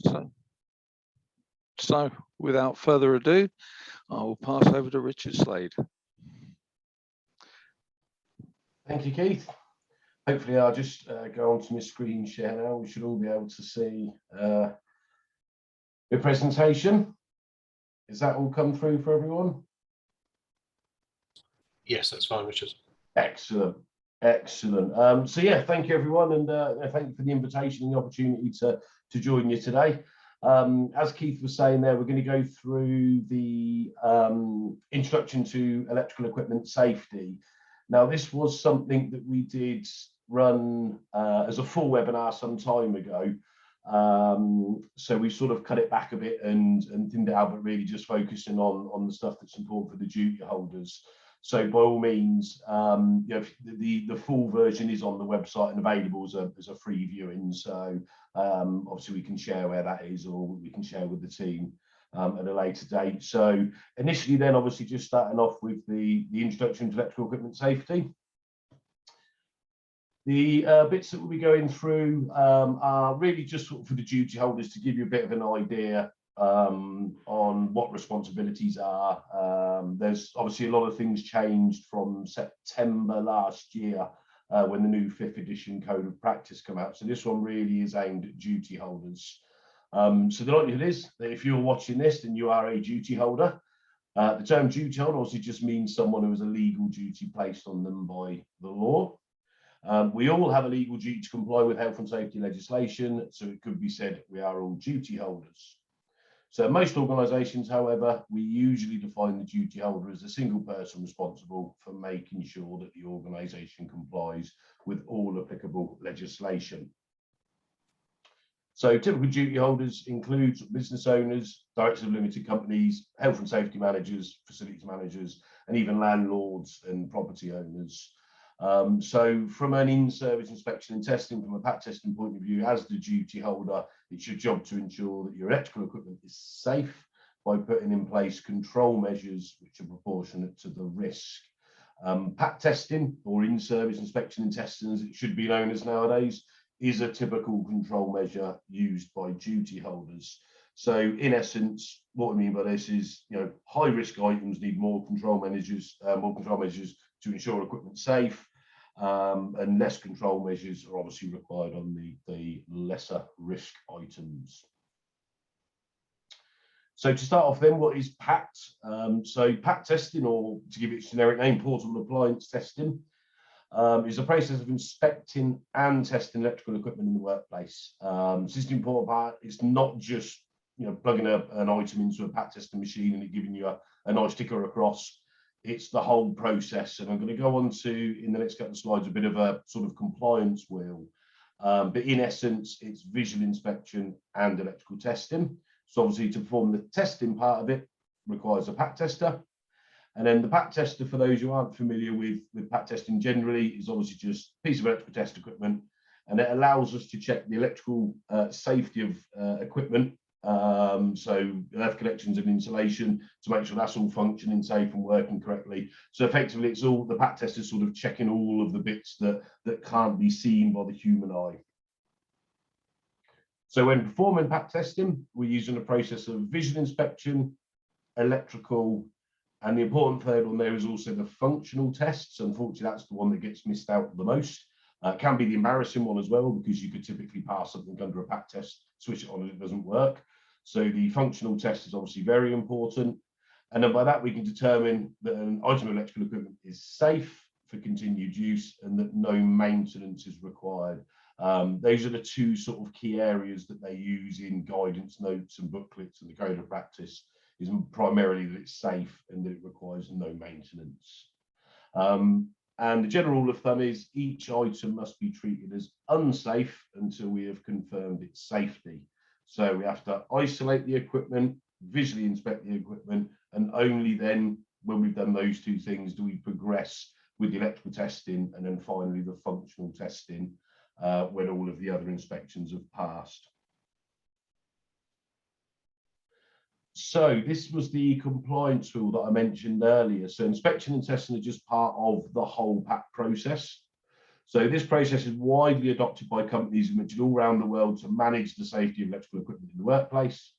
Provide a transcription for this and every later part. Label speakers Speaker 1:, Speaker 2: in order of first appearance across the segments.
Speaker 1: So without further ado, I will pass over to Richard Slade.
Speaker 2: Thank you, Keith. Hopefully I'll just go onto my screen share now. We should all be able to see the presentation. Is that all come through for everyone?
Speaker 3: Yes, that's fine, Richard.
Speaker 2: Excellent, excellent. So yeah, thank you everyone, and thank you for the invitation and the opportunity to join you today. As Keith was saying there, we're going to go through the introduction to electrical equipment safety. Now, this was something that we did run as a full webinar some time ago. So we sort of cut it back a bit and thinned it out, but really just focusing on the stuff that's important for the duty holders. So by all means, you know, the full version is on the website and available as a free viewing. So obviously we can share where that is, or we can share with the team at a later date. So initially then, obviously just starting off with the introduction to electrical equipment safety. The bits that we'll be going through are really just for the duty holders to give you a bit of an idea on what responsibilities are. There's obviously a lot of things changed from September last year when the new 5th edition Code of Practice came out. So this one really is aimed at duty holders. So the likelihood is that if you're watching this and you are a duty holder, the term duty holder obviously just means someone who has a legal duty placed on them by the law. We all have a legal duty to comply with health and safety legislation, so it could be said we are all duty holders. So most organisations, however, we usually define the duty holder as a single person responsible for making sure that the organisation complies with all applicable legislation. So typical duty holders include business owners, directors of limited companies, health and safety managers, facilities managers, and even landlords and property owners. So from an in-service inspection and testing, from a PAT testing point of view, as the duty holder, it's your job to ensure that your electrical equipment is safe by putting in place control measures which are proportionate to the risk. PAT testing, or in-service inspection and testing as it should be known as nowadays, is a typical control measure used by duty holders. So in essence, what we mean by this is, you know, high risk items need more control measures to ensure equipment safe, and less control measures are obviously required on the lesser risk items. So to start off then, what is PAT? So PAT testing, or to give it its generic name, portable appliance testing, is a process of inspecting and testing electrical equipment in the workplace. So this is an important part. It's not just, you know, plugging an item into a PAT testing machine and it giving you a nice ticker across. It's the whole process, and I'm going to go on to, in the next couple of slides, a bit of a sort of compliance wheel. But in essence, it's visual inspection and electrical testing. So obviously to perform the testing part of it requires a PAT tester. And then the PAT tester, for those who aren't familiar with PAT testing generally, is obviously just a piece of electrical test equipment, and it allows us to check the electrical safety of equipment. So earth connections and insulation, to make sure that's all functioning safe and working correctly. So effectively, it's all the PAT test is sort of checking all of the bits that can't be seen by the human eye. So when performing PAT testing, we're using a process of visual inspection, electrical, and the important third one there is also the functional tests. Unfortunately, that's the one that gets missed out the most. It can be the embarrassing one as well, because you could typically pass something under a PAT test, switch it on and it doesn't work. So the functional test is obviously very important. And then by that, we can determine that an item of electrical equipment is safe for continued use and that no maintenance is required. Those are the two sort of key areas that they use in guidance notes and booklets and the Code of Practice, is primarily that it's safe and that it requires no maintenance. And the general rule of thumb is each item must be treated as unsafe until we have confirmed its safety. So we have to isolate the equipment, visually inspect the equipment, and only then, when we've done those two things, do we progress with the electrical testing, and then finally the functional testing when all of the other inspections have passed. So this was the compliance tool that I mentioned earlier. So inspection and testing are just part of the whole PAT process. So this process is widely adopted by companies all around the world to manage the safety of electrical equipment in the workplace.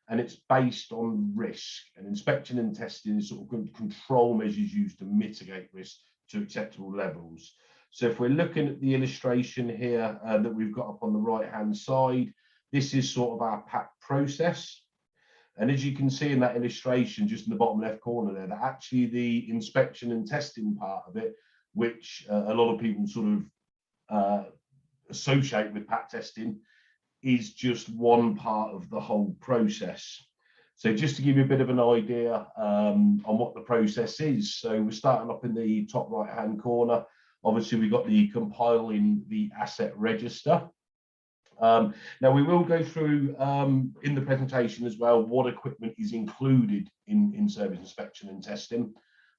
Speaker 2: And it's based on risk, and inspection and testing is sort of control measures used to mitigate risk to acceptable levels. So if we're looking at the illustration here that we've got up on the right hand side, this is sort of our PAT process. And as you can see in that illustration, just in the bottom left corner there, that actually the inspection and testing part of it, which a lot of people sort of associate with PAT testing, is just one part of the whole process. So just to give you a bit of an idea on what the process is. So we're starting up in the top right hand corner. Obviously, we've got the compiling the asset register. Now we will go through in the presentation as well what equipment is included in service inspection and testing.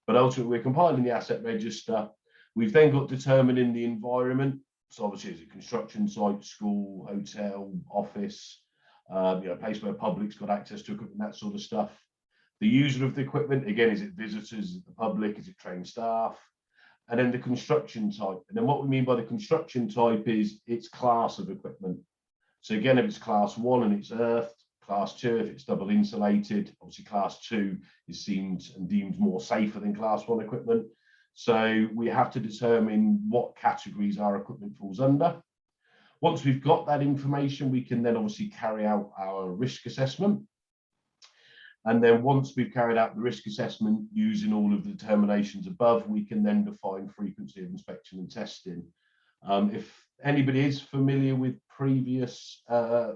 Speaker 2: But ultimately, we're compiling the asset register. We've then got determining the environment. So obviously, is it construction site, school, hotel, office, place where public's got access to equipment, that sort of stuff. The user of the equipment, again, is it visitors, is it the public, is it trained staff? And then the construction type. And then what we mean by the construction type is its class of equipment. So again, if it's class 1 and it's earthed, class 2 if it's double insulated, obviously class 2 is deemed more safer than class 1 equipment. So we have to determine what categories our equipment falls under. Once we've got that information, we can then obviously carry out our risk assessment. And then once we've carried out the risk assessment using all of the determinations above, we can then define frequency of inspection and testing. If anybody is familiar with previous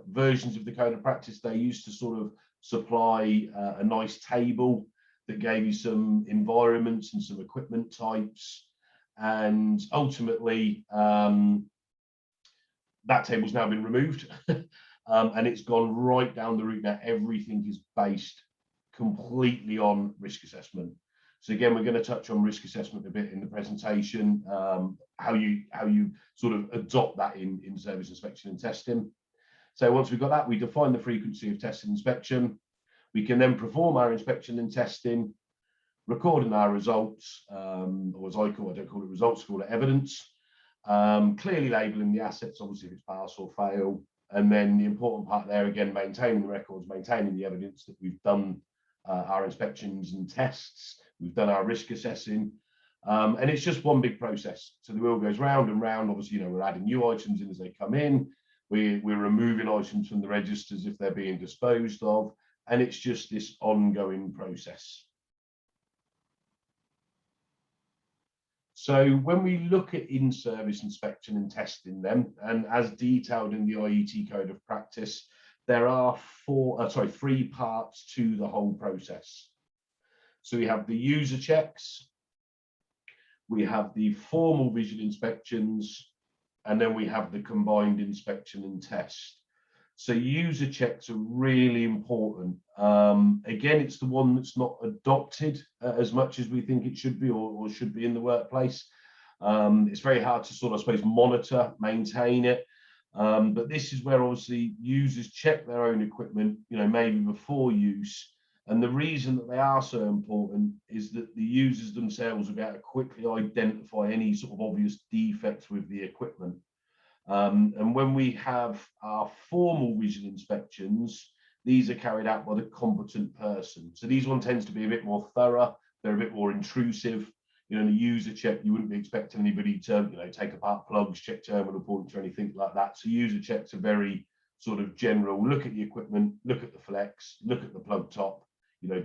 Speaker 2: versions of the Code of Practice, they used to sort of supply a nice table that gave you some environments and some equipment types. And ultimately, that table's now been removed and it's gone right down the route. Now everything is based completely on risk assessment. So again, we're going to touch on risk assessment a bit in the presentation, how you sort of adopt that in service inspection and testing. So once we've got that, we define the frequency of test and inspection. We can then perform our inspection and testing, recording our results, or as I don't call it results, I call it evidence, clearly labeling the assets, obviously if it's pass or fail. And then the important part there, again, maintaining the records, maintaining the evidence that we've done our inspections and tests, we've done our risk assessing, and it's just one big process. So the wheel goes round and round. Obviously, we're adding new items in as they come in. We're removing items from the registers if they're being disposed of, and it's just this ongoing process. So when we look at in-service inspection and testing them, and as detailed in the Iet Code of Practice, there are three parts to the whole process. So we have the user checks, we have the formal visual inspections, and then we have the combined inspection and test. So user checks are really important. Again, it's the one that's not adopted as much as we think it should be or should be in the workplace. It's very hard to sort of, I suppose, monitor, maintain it. But this is where obviously users check their own equipment, maybe before use. And the reason that they are so important is that the users themselves will be able to quickly identify any sort of obvious defects with the equipment. And when we have our formal visual inspections, these are carried out by the competent person. So these one tends to be a bit more thorough, they're a bit more intrusive. In a user check, you wouldn't be expecting anybody to, take apart plugs, check terminal points or anything like that. So user checks are very sort of general. Look at the equipment, look at the flex, look at the plug top.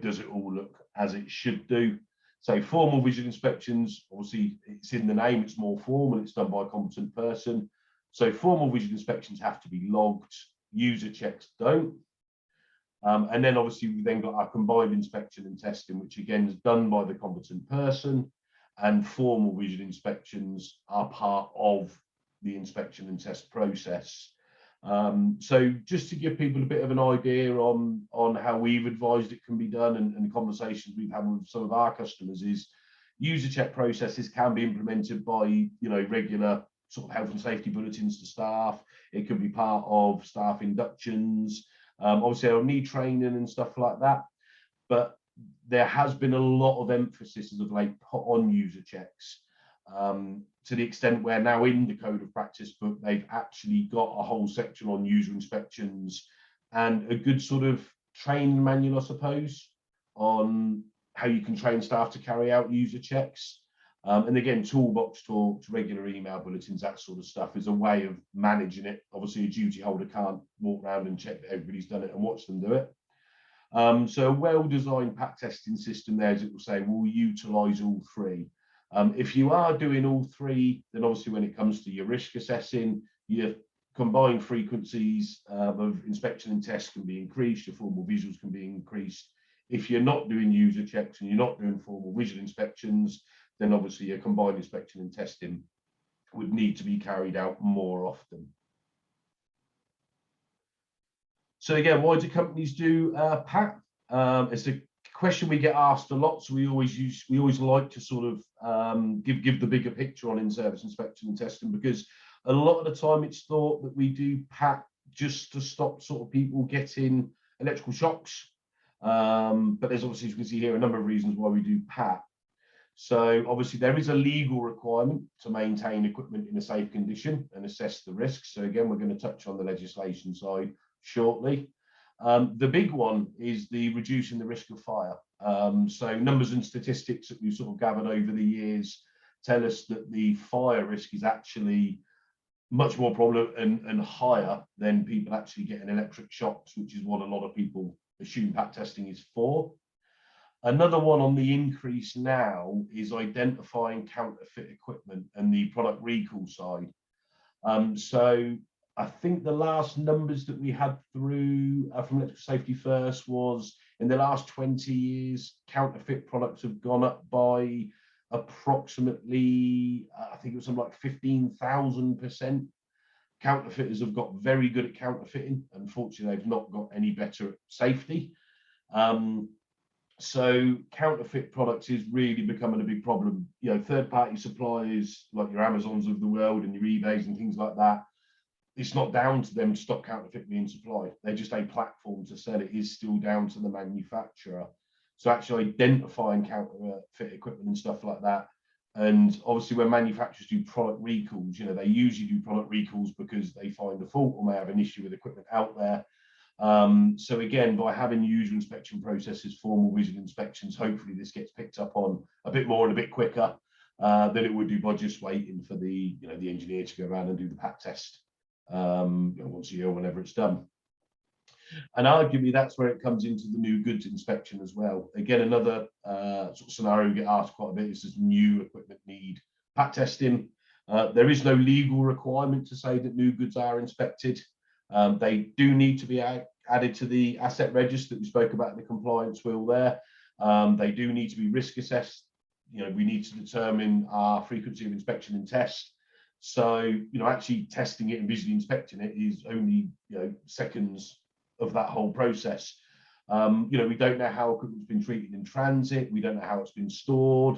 Speaker 2: Does it all look as it should do? So formal visual inspections, obviously it's in the name, it's more formal, it's done by a competent person. So formal visual inspections have to be logged, user checks don't. And then obviously we've then got our combined inspection and testing, which again is done by the competent person, and formal visual inspections are part of the inspection and test process. So just to give people a bit of an idea on how we've advised it can be done, and conversations we've had with some of our customers, is user check processes can be implemented by regular sort of health and safety bulletins to staff. It could be part of staff inductions. Obviously they'll need training and stuff like that, but there has been a lot of emphasis as of late put on user checks to the extent where now in the Code of Practice book, they've actually got a whole section on user inspections and a good sort of training manual, I suppose, on how you can train staff to carry out user checks. And again, toolbox talks, regular email bulletins, that sort of stuff is a way of managing it. Obviously, a duty holder can't walk around and check that everybody's done it and watch them do it. So a well-designed pack testing system there, as it will say, will utilise all three. If you are doing all three, then obviously when it comes to your risk assessing, your combined frequencies of inspection and tests can be increased, your formal visuals can be increased. If you're not doing user checks and you're not doing formal visual inspections, then obviously your combined inspection and testing would need to be carried out more often. So again, why do companies do PAT? It's a question we get asked a lot, so we always like to sort of give the bigger picture on in-service inspection and testing, because a lot of the time it's thought that we do PAT just to stop sort of people getting electrical shocks. But there's obviously, as you can see here, a number of reasons why we do PAT. So obviously there is a legal requirement to maintain equipment in a safe condition and assess the risks. So again, we're going to touch on the legislation side shortly. The big one is the reducing the risk of fire. So numbers and statistics that we've sort of gathered over the years tell us that the fire risk is actually much more problem and higher than people actually getting electric shocks, which is what a lot of people assume PAT testing is for. Another one on the increase now is identifying counterfeit equipment and the product recall side. So I think the last numbers that we had through from Electrical Safety First was in the last 20 years, counterfeit products have gone up by approximately, I think it was something like 15,000%. Counterfeiters have got very good at counterfeiting. Unfortunately, they've not got any better at safety. So counterfeit products is really becoming a big problem. You know, third-party suppliers like your Amazons of the world and your eBays and things like that, it's not down to them to stop counterfeit being supplied. They're just a platform to sell. It is still down to the manufacturer. So actually identifying counterfeit equipment and stuff like that. And obviously when manufacturers do product recalls, you know, they usually do product recalls because they find a fault or may have an issue with equipment out there. So again, by having user inspection processes, formal visual inspections, hopefully this gets picked up on a bit more and a bit quicker than it would do by just waiting for the engineer to go around and do the PAT test once a year, whenever it's done. And arguably that's where it comes into the new goods inspection as well. Again, another sort of scenario we get asked quite a bit is, does new equipment need PAT testing? There is no legal requirement to say that new goods are inspected. They do need to be added to the asset register that we spoke about in the compliance wheel there. They do need to be risk assessed. You know, we need to determine our frequency of inspection and test. So, you know, actually testing it and visually inspecting it is only, you know, seconds of that whole process. You know, we don't know how equipment's been treated in transit. We don't know how it's been stored.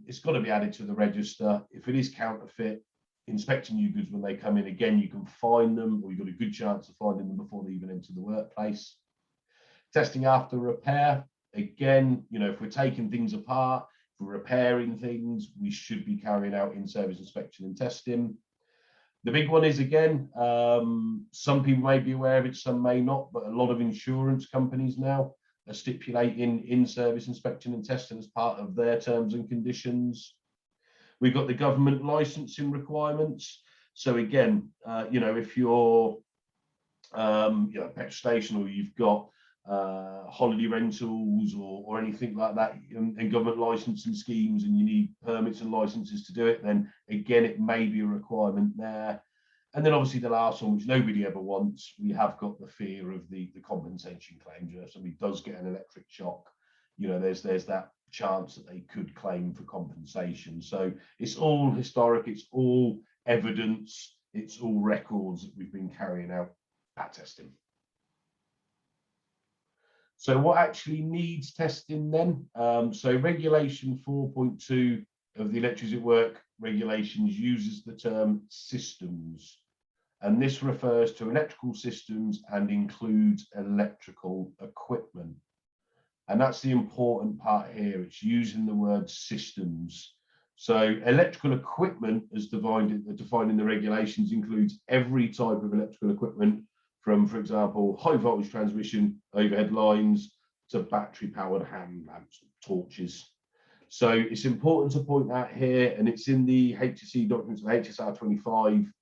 Speaker 2: It's got to be added to the register. If it is counterfeit, inspecting new goods when they come in, again, you can find them, or you've got a good chance of finding them before they even enter the workplace. Testing after repair, again, you know, if we're taking things apart, if we're repairing things, we should be carrying out in-service inspection and testing. The big one is, again, some people may be aware of it, some may not, but a lot of insurance companies now are stipulating in-service inspection and testing as part of their terms and conditions. We've got the government licensing requirements. So again, you know, if you're you know, a petrol station, or you've got holiday rentals or anything like that, and government licensing schemes, and you need permits and licenses to do it, then again, it may be a requirement there. And then obviously the last one, which nobody ever wants, we have got the fear of the compensation claims. You know, if somebody does get an electric shock, you know, there's that chance that they could claim for compensation. So it's all historic, it's all evidence, it's all records that we've been carrying out PAT testing. So what actually needs testing then? So regulation 4.2 of the Electricity at Work regulations uses the term systems, and this refers to electrical systems and includes electrical equipment. And that's the important part here. It's using the word systems. So electrical equipment, as defined in the regulations, includes every type of electrical equipment from, for example, high voltage transmission, overhead lines, to battery powered hand lamps, torches. So it's important to point out here, and it's in the HSE documents, the HSR 25,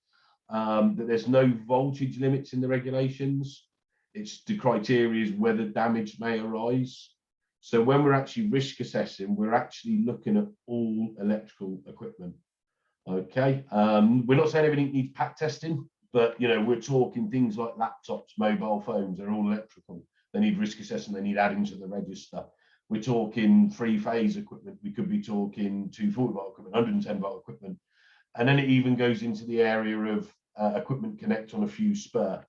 Speaker 2: that there's no voltage limits in the regulations. It's the criteria is whether damage may arise. So when we're actually risk assessing, we're actually looking at all electrical equipment. Okay, we're not saying everything needs pack testing, but we're talking things like laptops, mobile phones, they're all electrical. They need risk assessment, they need adding to the register. We're talking 3-phase equipment, we could be talking 240-volt equipment, 110-volt equipment. And then it even goes into the area of equipment connect on a fuse spur.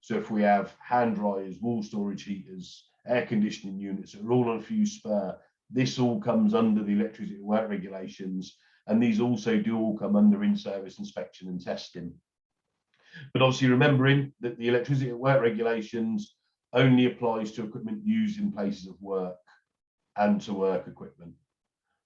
Speaker 2: So if we have hand dryers, wall storage heaters, air conditioning units that are all on a fuse spur, this all comes under the electricity at work regulations. And these also do all come under in-service inspection and testing. But obviously remembering that the electricity at work regulations only applies to equipment used in places of work and to work equipment.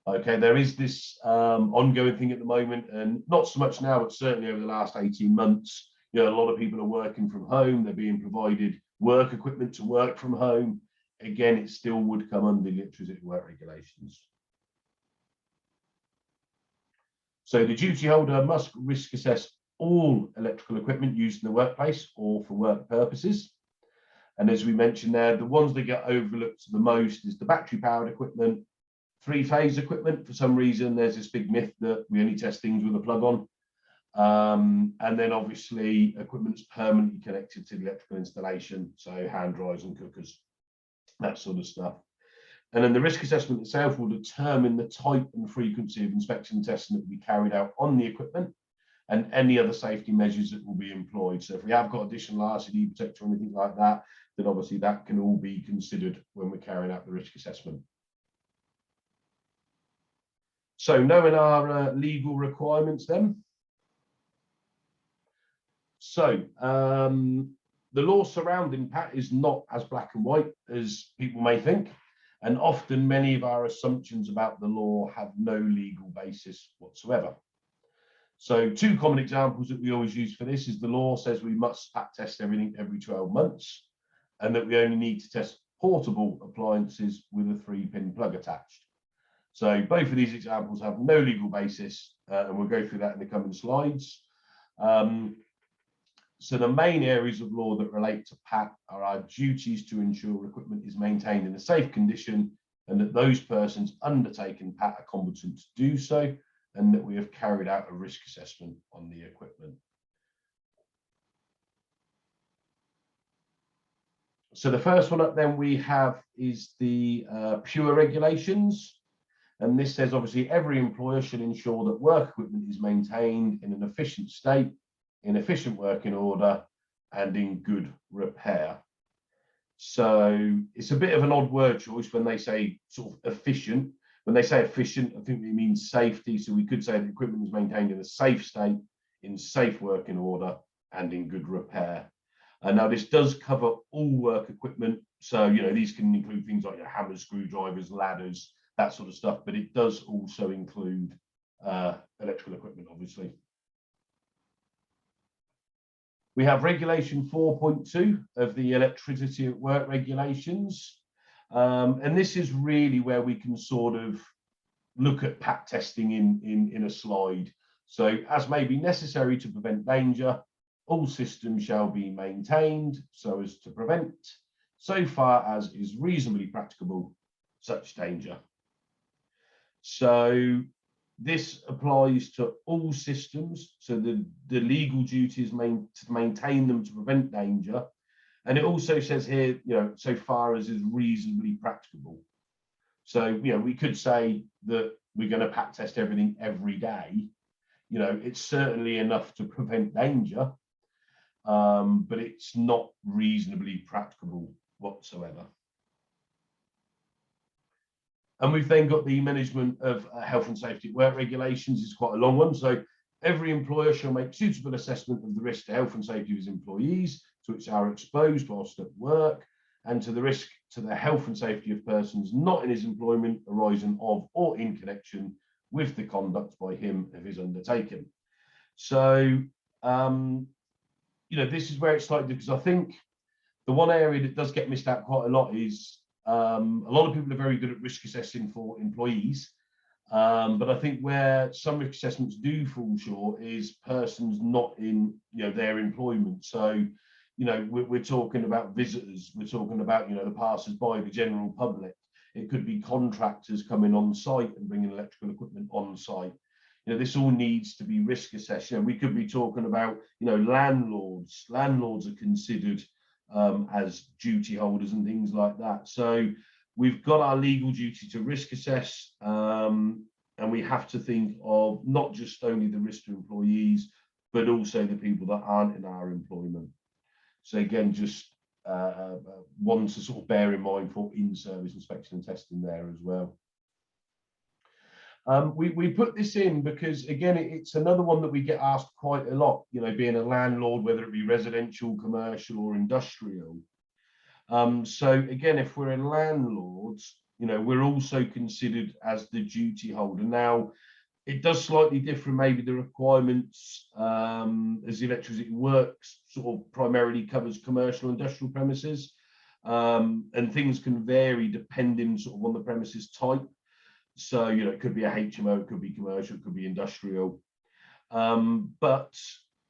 Speaker 2: Okay, there is this ongoing thing at the moment, and not so much now, but certainly over the last 18 months, a lot of people are working from home, they're being provided work equipment to work from home. Again, it still would come under the electricity at work regulations. So the duty holder must risk assess all electrical equipment used in the workplace or for work purposes. And as we mentioned there, the ones that get overlooked the most is the battery powered equipment, 3-phase equipment. For some reason, there's this big myth that we only test things with a plug on. And then obviously equipment's permanently connected to the electrical installation. So hand dryers and cookers, that sort of stuff. And then the risk assessment itself will determine the type and frequency of inspection and testing that will be carried out on the equipment and any other safety measures that will be employed. So if we have got additional RCD protector or anything like that, then obviously that can all be considered when we're carrying out the risk assessment. So knowing our legal requirements then. So the law surrounding PAT is not as black and white as people may think. And often many of our assumptions about the law have no legal basis whatsoever. So 2 common examples that we always use for this is the law says we must PAT test everything every 12 months and that we only need to test portable appliances with a 3-pin plug attached. So both of these examples have no legal basis, and we'll go through that in the coming slides. So the main areas of law that relate to PAT are our duties to ensure equipment is maintained in a safe condition and that those persons undertaking PAT are competent to do so, and that we have carried out a risk assessment on the equipment. So the first one up then we have is the PURE regulations. And this says obviously every employer should ensure that work equipment is maintained in an efficient state, in efficient working order, and in good repair. So it's a bit of an odd word choice when they say sort of efficient. When they say efficient, I think it means safety. So we could say the equipment is maintained in a safe state, in safe working order, and in good repair. And now this does cover all work equipment. So, these can include things like your hammers, screwdrivers, ladders, that sort of stuff, but it does also include electrical equipment, obviously. We have regulation 4.2 of the electricity at work regulations. And this is really where we can sort of look at PAT testing in a slide. So as may be necessary to prevent danger, all systems shall be maintained so as to prevent, so far as is reasonably practicable, such danger. So this applies to all systems. So the legal duty is to maintain them to prevent danger. And it also says here, so far as is reasonably practicable. So, we could say that we're going to PAT test everything every day. It's certainly enough to prevent danger, but it's not reasonably practicable whatsoever. And we've then got the management of health and safety at work regulations. It's quite a long one. So every employer shall make suitable assessment of the risk to health and safety of his employees to which are exposed whilst at work, and to the risk to the health and safety of persons not in his employment arising of or in connection with the conduct by him of his undertaking. So, this is where it's slightly, because I think the one area that does get missed out quite a lot is a lot of people are very good at risk assessing for employees. But I think where some risk assessments do fall short is persons not in their employment. So, we're talking about visitors, we're talking about the passers-by, the general public. It could be contractors coming on site and bringing electrical equipment on site. This all needs to be risk assessed. We could be talking about landlords. Landlords are considered as duty holders and things like that. So we've got our legal duty to risk assess, and we have to think of not just only the risk to employees, but also the people that aren't in our employment. So again, just one to sort of bear in mind for in-service inspection and testing there as well. We put this in because, again, it's another one that we get asked quite a lot, being a landlord, whether it be residential, commercial or industrial. So again, if we're in landlords, we're also considered as the duty holder. Now, it does slightly differ, maybe the requirements, as the electricity works sort of primarily covers commercial industrial premises, and things can vary depending sort of on the premises type. So, it could be a HMO, it could be commercial, it could be industrial. But,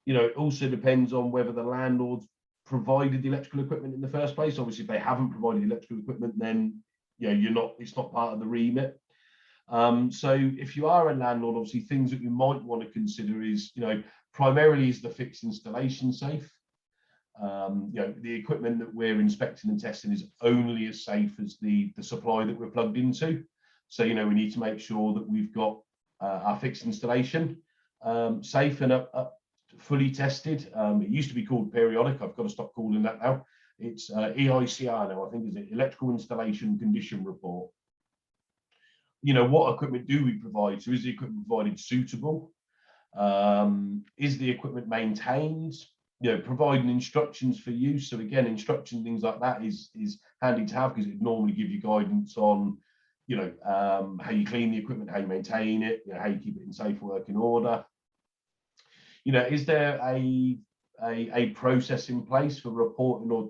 Speaker 2: it also depends on whether the landlord's provided the electrical equipment in the first place. Obviously, if they haven't provided the electrical equipment, then, it's not part of the remit. So if you are a landlord, obviously things that you might want to consider is, primarily is the fixed installation safe? The equipment that we're inspecting and testing is only as safe as the supply that we're plugged into. So, we need to make sure that we've got our fixed installation safe and up fully tested. It used to be called periodic. I've got to stop calling that now. It's EICR now, I think, is it Electrical Installation Condition Report. What equipment do we provide? So is the equipment provided suitable? Is the equipment maintained? Providing instructions for use. So again, instruction, things like that is handy to have, because it normally give you guidance on, how you clean the equipment, how you maintain it, how you keep it in safe working order. Is there a process in place for reporting or,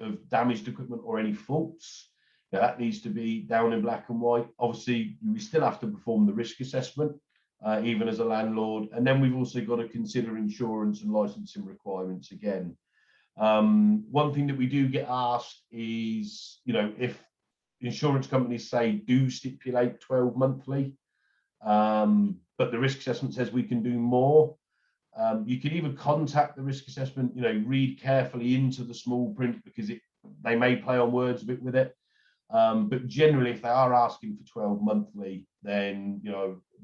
Speaker 2: of damaged equipment or any faults? That needs to be down in black and white. Obviously, we still have to perform the risk assessment, even as a landlord. And then we've also got to consider insurance and licensing requirements again. One thing that we do get asked is, if insurance companies say do stipulate 12 monthly, but the risk assessment says we can do more, you can either contact the risk assessment, read carefully into the small print, because they may play on words a bit with it. But generally, if they are asking for 12 monthly, then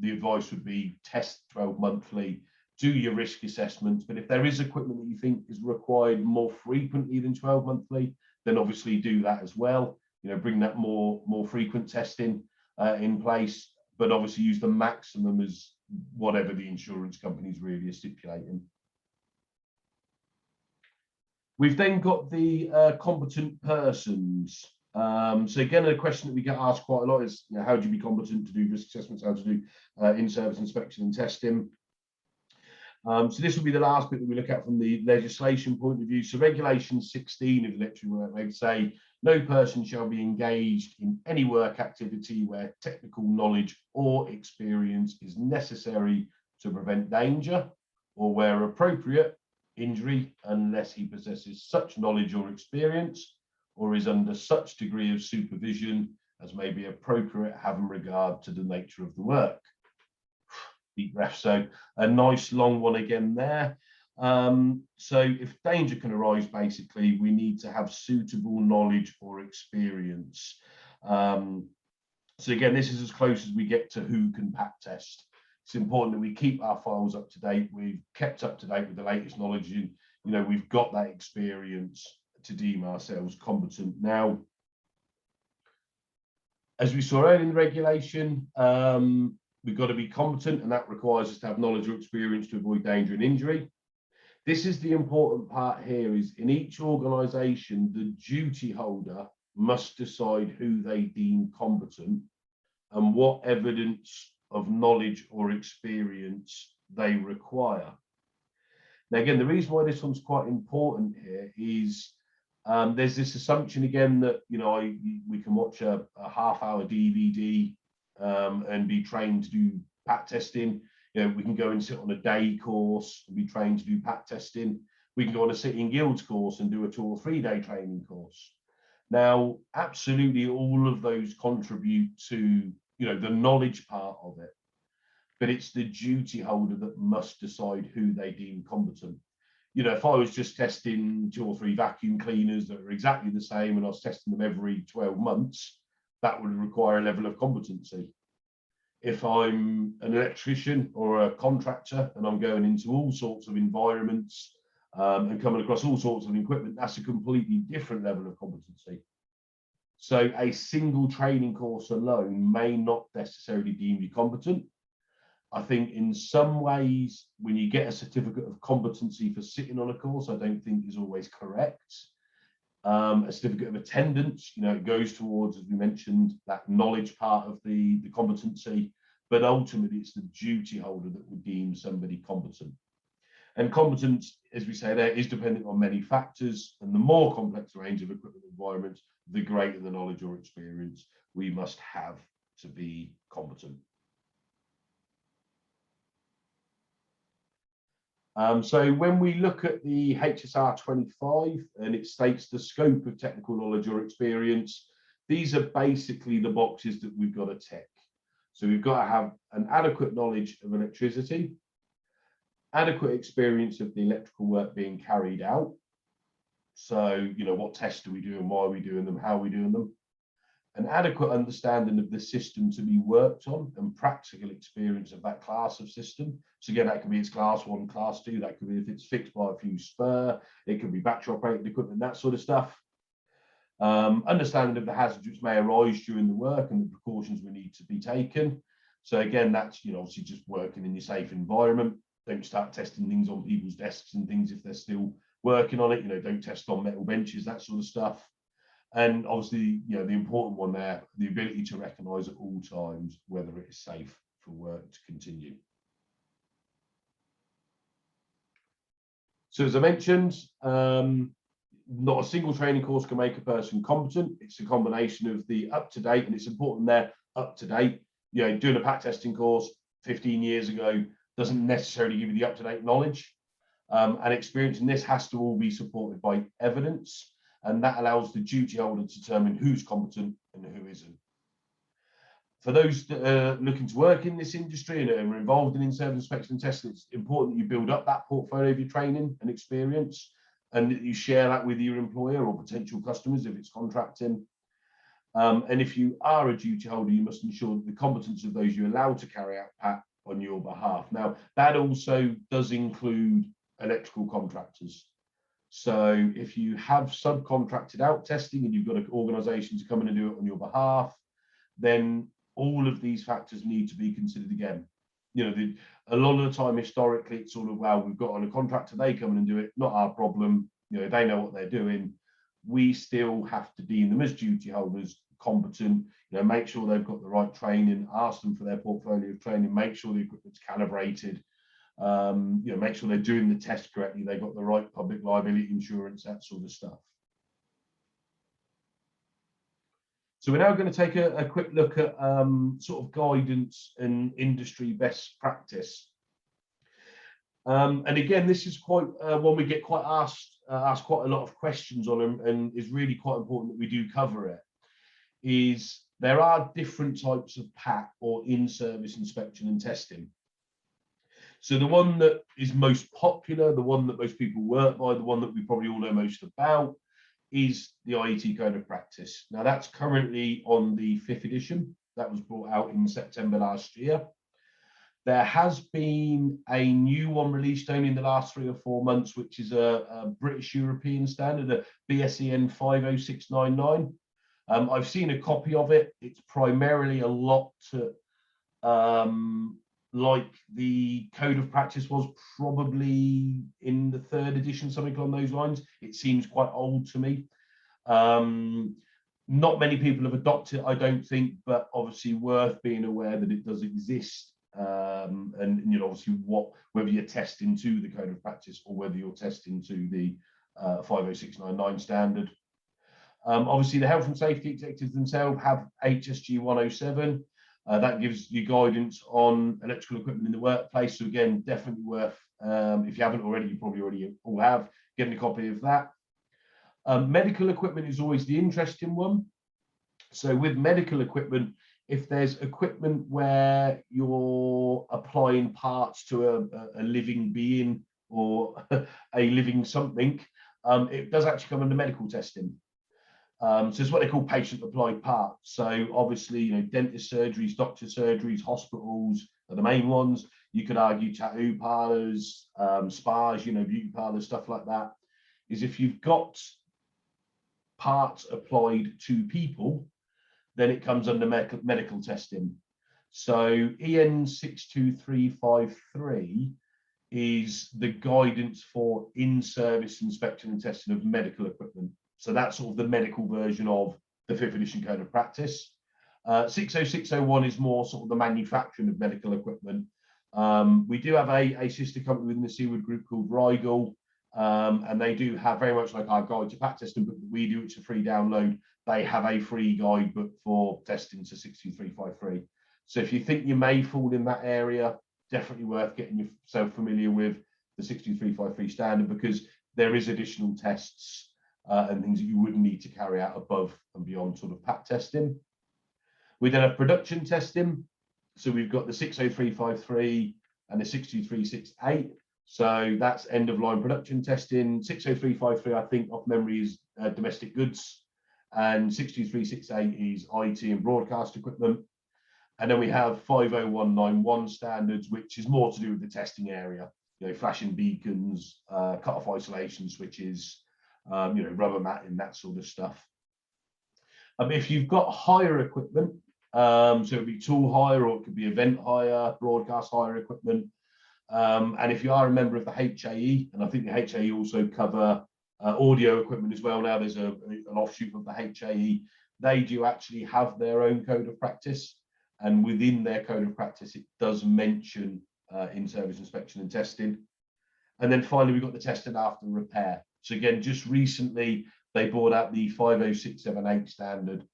Speaker 2: the advice would be test 12 monthly, do your risk assessments. But if there is equipment that you think is required more frequently than 12 monthly, then obviously do that as well. Bring that more frequent testing in place, but obviously use the maximum as whatever the insurance companies really are stipulating. We've then got the competent persons. So again, a question that we get asked quite a lot is, how do you be competent to do risk assessments, how to do in-service inspection and testing? So this will be the last bit that we look at from the legislation point of view. So Regulation 16 of the Electrical Work Reg say, no person shall be engaged in any work activity where technical knowledge or experience is necessary to prevent danger, or where appropriate, injury, unless he possesses such knowledge or experience, or is under such degree of supervision as may be appropriate, having regard to the nature of the work. Deep breath. So a nice long one again there. So if danger can arise, basically, we need to have suitable knowledge or experience. So again, this is as close as we get to who can pack test. It's important that we keep our files up to date. We've kept up to date with the latest knowledge, and we've got that experience to deem ourselves competent. Now, as we saw earlier in the regulation, we've got to be competent, and that requires us to have knowledge or experience to avoid danger and injury. This is the important part here, is in each organisation, the duty holder must decide who they deem competent and what evidence of knowledge or experience they require. Now, again, the reason why this one's quite important here is there's this assumption again that, you know, we can watch a half-hour DVD and be trained to do pat testing. You know, we can go and sit on a day course and be trained to do pat testing. We can go on a sitting guilds course and do a 2 or 3 day training course. Now, absolutely all of those contribute to, you know, the knowledge part of it, but it's the duty holder that must decide who they deem competent. You know, if I was just testing 2 or 3 vacuum cleaners that are exactly the same and I was testing them every 12 months, that would require a level of competency. If I'm an electrician or a contractor and I'm going into all sorts of environments and coming across all sorts of equipment, that's a completely different level of competency. So a single training course alone may not necessarily deem you competent. I think in some ways, when you get a certificate of competency for sitting on a course, I don't think is always correct. A certificate of attendance, you know, it goes towards, as we mentioned, that knowledge part of the competency, but ultimately it's the duty holder that would deem somebody competent. And competence, as we say there, is dependent on many factors, and the more complex the range of equipment environments, the greater the knowledge or experience we must have to be competent. So when we look at the HSR 25 and it states the scope of technical knowledge or experience, these are basically the boxes that we've got to tick. So we've got to have an adequate knowledge of electricity, adequate experience of the electrical work being carried out. So, you know, what tests do we do and why are we doing them, how are we doing them? An adequate understanding of the system to be worked on and practical experience of that class of system. So again, that could be its class 1, class 2, that could be if it's fixed by a fuse spur, it could be battery operated equipment, that sort of stuff. Understanding of the hazards which may arise during the work and the precautions we need to be taken. So again, that's, you know, obviously just working in your safe environment. Don't start testing things on people's desks and things if they're still working on it. You know, don't test on metal benches, that sort of stuff. And obviously, you know, the important one there, the ability to recognise at all times whether it is safe for work to continue. So as I mentioned, not a single training course can make a person competent. It's a combination of the up-to-date, and it's important there, up-to-date. You know, doing a pat testing course 15 years ago doesn't necessarily give you the up-to-date knowledge. And experience in this has to all be supported by evidence. And that allows the duty holder to determine who's competent and who isn't. For those that are looking to work in this industry and are involved in in-service inspection and testing, it's important that you build up that portfolio of your training and experience and that you share that with your employer or potential customers if it's contracting. And if you are a duty holder, you must ensure that the competence of those you're allowed to carry out PAT on your behalf. Now, that also does include electrical contractors. So if you have subcontracted out testing and you've got an organisation to come in and do it on your behalf, then all of these factors need to be considered again. You know, a lot of the time historically, it's sort of, well, we've got on a contractor, they come in and do it, not our problem. You know, they know what they're doing. We still have to deem them as duty holders competent, you know, make sure they've got the right training, ask them for their portfolio of training, make sure the equipment's calibrated, you know, make sure they're doing the test correctly, they've got the right public liability insurance, that sort of stuff. So we're now going to take a quick look at sort of guidance and industry best practice. And again, this is quite one we get quite asked quite a lot of questions on, and is really quite important that we do cover it. Is there are different types of PAT or in-service inspection and testing. So the one that is most popular, the one that most people work by, the one that we probably all know most about, is the Iet Code of Practice. Now that's currently on the 5th edition. That was brought out in September last year. There has been a new one released only in the last 3 or 4 months, which is a British European standard, a BSEN 50699. I've seen a copy of it. It's primarily a lot like the Code of Practice was probably in the 3rd edition, something along those lines. It seems quite old to me. Not many people have adopted it, I don't think, but obviously worth being aware that it does exist. And you know, obviously, whether you're testing to the Code of Practice or whether you're testing to the 50699 standard. Obviously, the health and safety executives themselves have HSG 107. That gives you guidance on electrical equipment in the workplace. So again, definitely worth, if you haven't already, you probably already all have, getting a copy of that. Medical equipment is always the interesting one. So with medical equipment, if there's equipment where you're applying parts to a living being or a living something, it does actually come under medical testing. So it's what they call patient applied parts. So obviously, you know, dentist surgeries, doctor surgeries, hospitals are the main ones. You could argue tattoo parlors, spas, you know, beauty parlors, stuff like that. Is if you've got parts applied to people, then it comes under medical testing. So EN 62353 is the guidance for in-service inspection and testing of medical equipment. So that's sort of the medical version of the 5th edition Code of Practice. 60601 is more sort of the manufacturing of medical equipment. We do have a sister company within the Seaward Group called Rigel, and they do have, very much like our guide to pack testing book that we do, it's a free download. They have a free guidebook for testing to 62353. So if you think you may fall in that area, definitely worth getting yourself familiar with the 62353 standard, because there is additional tests and things that you wouldn't need to carry out above and beyond sort of pack testing. We then have production testing. So we've got the 60353 and the 62368. So that's end of line production testing. 60353, I think off memory, is domestic goods, and 62368 is IT and broadcast equipment. And then we have 50191 standards, which is more to do with the testing area, you know, flashing beacons, cut-off isolation switches, you know, rubber matting, that sort of stuff. If you've got hire equipment, so it'd be tool hire, or it could be event hire, broadcast hire equipment. And if you are a member of the HAE, and I think the HAE also cover audio equipment as well now, there's an offshoot of the HAE, they do actually have their own code of practice. And within their code of practice, it does mention in-service inspection and testing. And then finally, we've got the testing after repair. So again, just recently, they brought out the 50678 standard,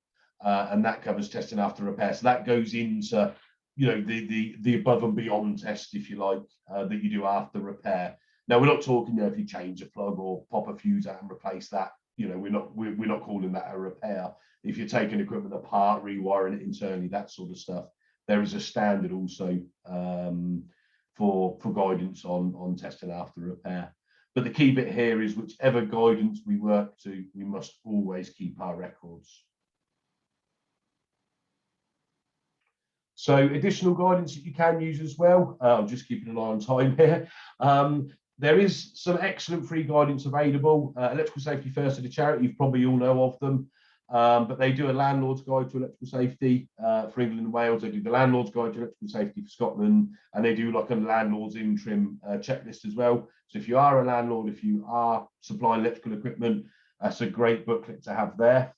Speaker 2: and that covers testing after repair. So that goes into, you know, the above and beyond test, if you like, that you do after repair. Now, we're not talking, you know, if you change a plug or pop a fuse out and replace that, you know, we're not calling that a repair. If you're taking equipment apart, rewiring it internally, that sort of stuff, there is a standard also for guidance on testing after repair. But the key bit here is whichever guidance we work to, we must always keep our records. So additional guidance that you can use as well. I'm just keeping an eye on time here. There is some excellent free guidance available. Electrical Safety First are the charity, you probably all know of them. But they do a landlord's guide to electrical safety for England and Wales. They do the landlord's guide to electrical safety for Scotland, and they do like a landlord's interim checklist as well. So if you are a landlord, if you are supplying electrical equipment, that's a great booklet to have there.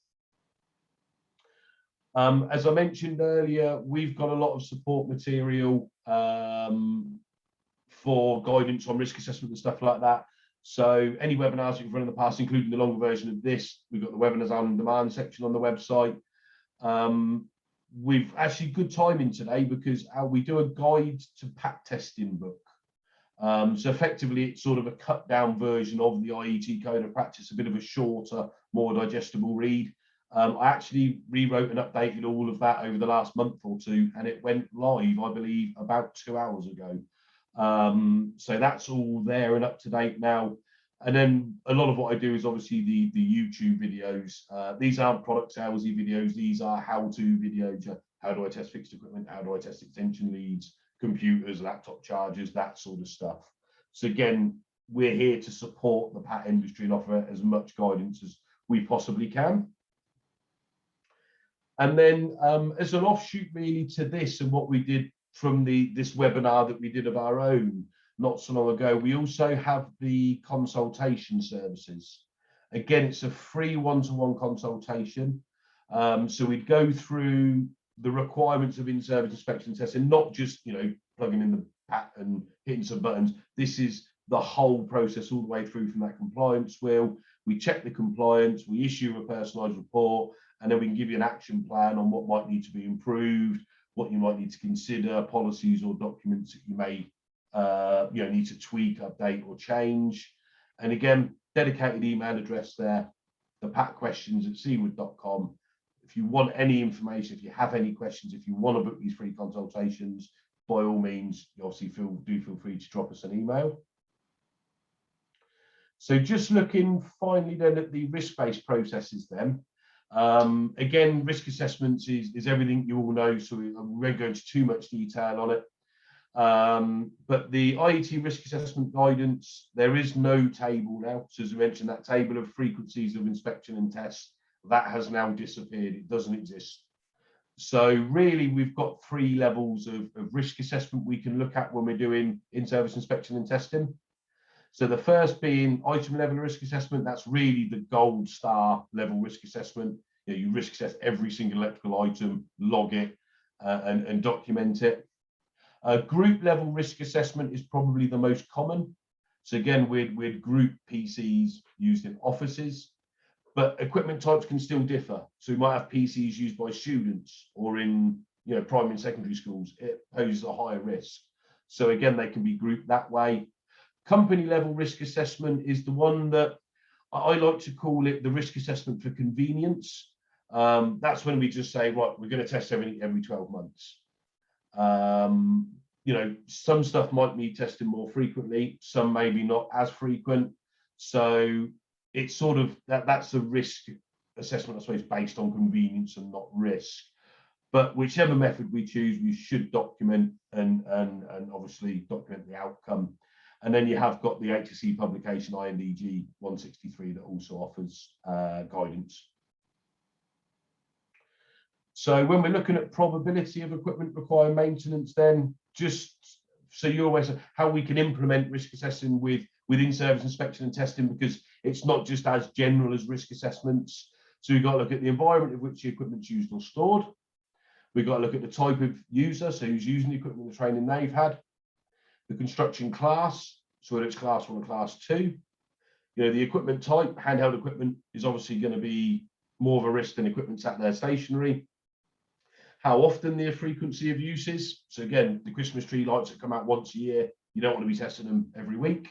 Speaker 2: As I mentioned earlier, we've got a lot of support material for guidance on risk assessment and stuff like that. So any webinars you've run in the past, including the longer version of this, we've got the webinars on demand section on the website. We've actually good timing today because we do a guide to pack testing book. So effectively, it's sort of a cut down version of the Iet Code of Practice, a bit of a shorter, more digestible read. I actually rewrote and updated all of that over the last month or two, and it went live, I believe, about 2 hours ago. So that's all there and up to date now. And then a lot of what I do is obviously the YouTube videos. These aren't product salesy videos. These are how-to videos. How do I test fixed equipment? How do I test extension leads, computers, laptop chargers, that sort of stuff. So again, we're here to support the PAT industry and offer as much guidance as we possibly can. And then as an offshoot really to this and what we did from this webinar that we did of our own not so long ago, we also have the consultation services. Again, it's a free one-to-one consultation. So we'd go through the requirements of in-service inspection and testing, not just, you know, plugging in the pat and hitting some buttons. This is the whole process all the way through from that compliance wheel. We check the compliance, we issue a personalised report, and then we can give you an action plan on what might need to be improved, what you might need to consider, policies or documents that you may you know, need to tweak, update or change. And again, dedicated email address there, the patquestions@seawood.com. If you want any information, if you have any questions, if you want to book these free consultations, by all means, obviously feel free to drop us an email. So just looking finally then at the risk-based processes then. Again, risk assessments is everything you all know, so we won't go into too much detail on it. But the IET risk assessment guidance, there is no table now. So as I mentioned, that table of frequencies of inspection and tests, that has now disappeared. It doesn't exist. So really, we've got 3 levels of risk assessment we can look at when we're doing in-service inspection and testing. So the first being item level risk assessment. That's really the gold star level risk assessment. You know, you risk assess every single electrical item, log it, and document it. Group level risk assessment is probably the most common. So again, we'd group PCs used in offices, but equipment types can still differ. So we might have PCs used by students or in, you know, primary and secondary schools. It poses a higher risk. So again, they can be grouped that way. Company level risk assessment is the one that I like to call it the risk assessment for convenience. That's when we just say, right, we're going to test everything every 12 months. You know, some stuff might need testing more frequently, some maybe not as frequent. So it's sort of that's a risk assessment, I suppose, based on convenience and not risk. But whichever method we choose, we should document and obviously document the outcome. And then you have got the HSE publication INDG 163 that also offers guidance. So when we're looking at probability of equipment requiring maintenance, then just so you're aware of how we can implement risk assessing within service inspection and testing, because it's not just as general as risk assessments. So we've got to look at the environment in which the equipment's used or stored. We've got to look at the type of user, so who's using the equipment, the training they've had. The construction class, so whether it's class 1 or class 2. You know, the equipment type, handheld equipment is obviously going to be more of a risk than equipment sat there stationary. How often the frequency of uses. So again, the Christmas tree lights that come out once a year, you don't want to be testing them every week.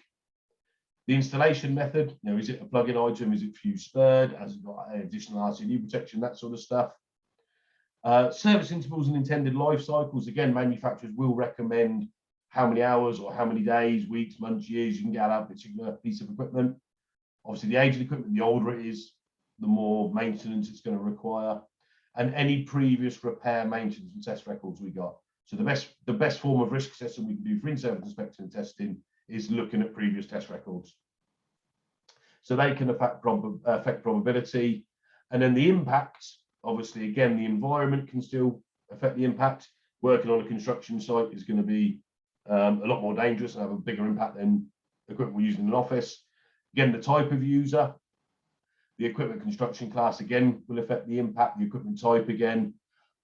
Speaker 2: The installation method, you know, is it a plug-in item? Is it fuse spurred? Has it got additional RCD protection? That sort of stuff. Service intervals and intended life cycles. Again, manufacturers will recommend how many hours or how many days, weeks, months, years you can get out of a particular piece of equipment. Obviously, the age of the equipment, the older it is, the more maintenance it's going to require. And any previous repair, maintenance and test records we got. So the best form of risk assessment we can do for in-service inspection and testing is looking at previous test records. So they can affect probability. And then the impact, obviously, again, the environment can still affect the impact. Working on a construction site is going to be a lot more dangerous and have a bigger impact than equipment we're using in an office. Again, the type of user. The equipment construction class, again, will affect the impact. The equipment type, again.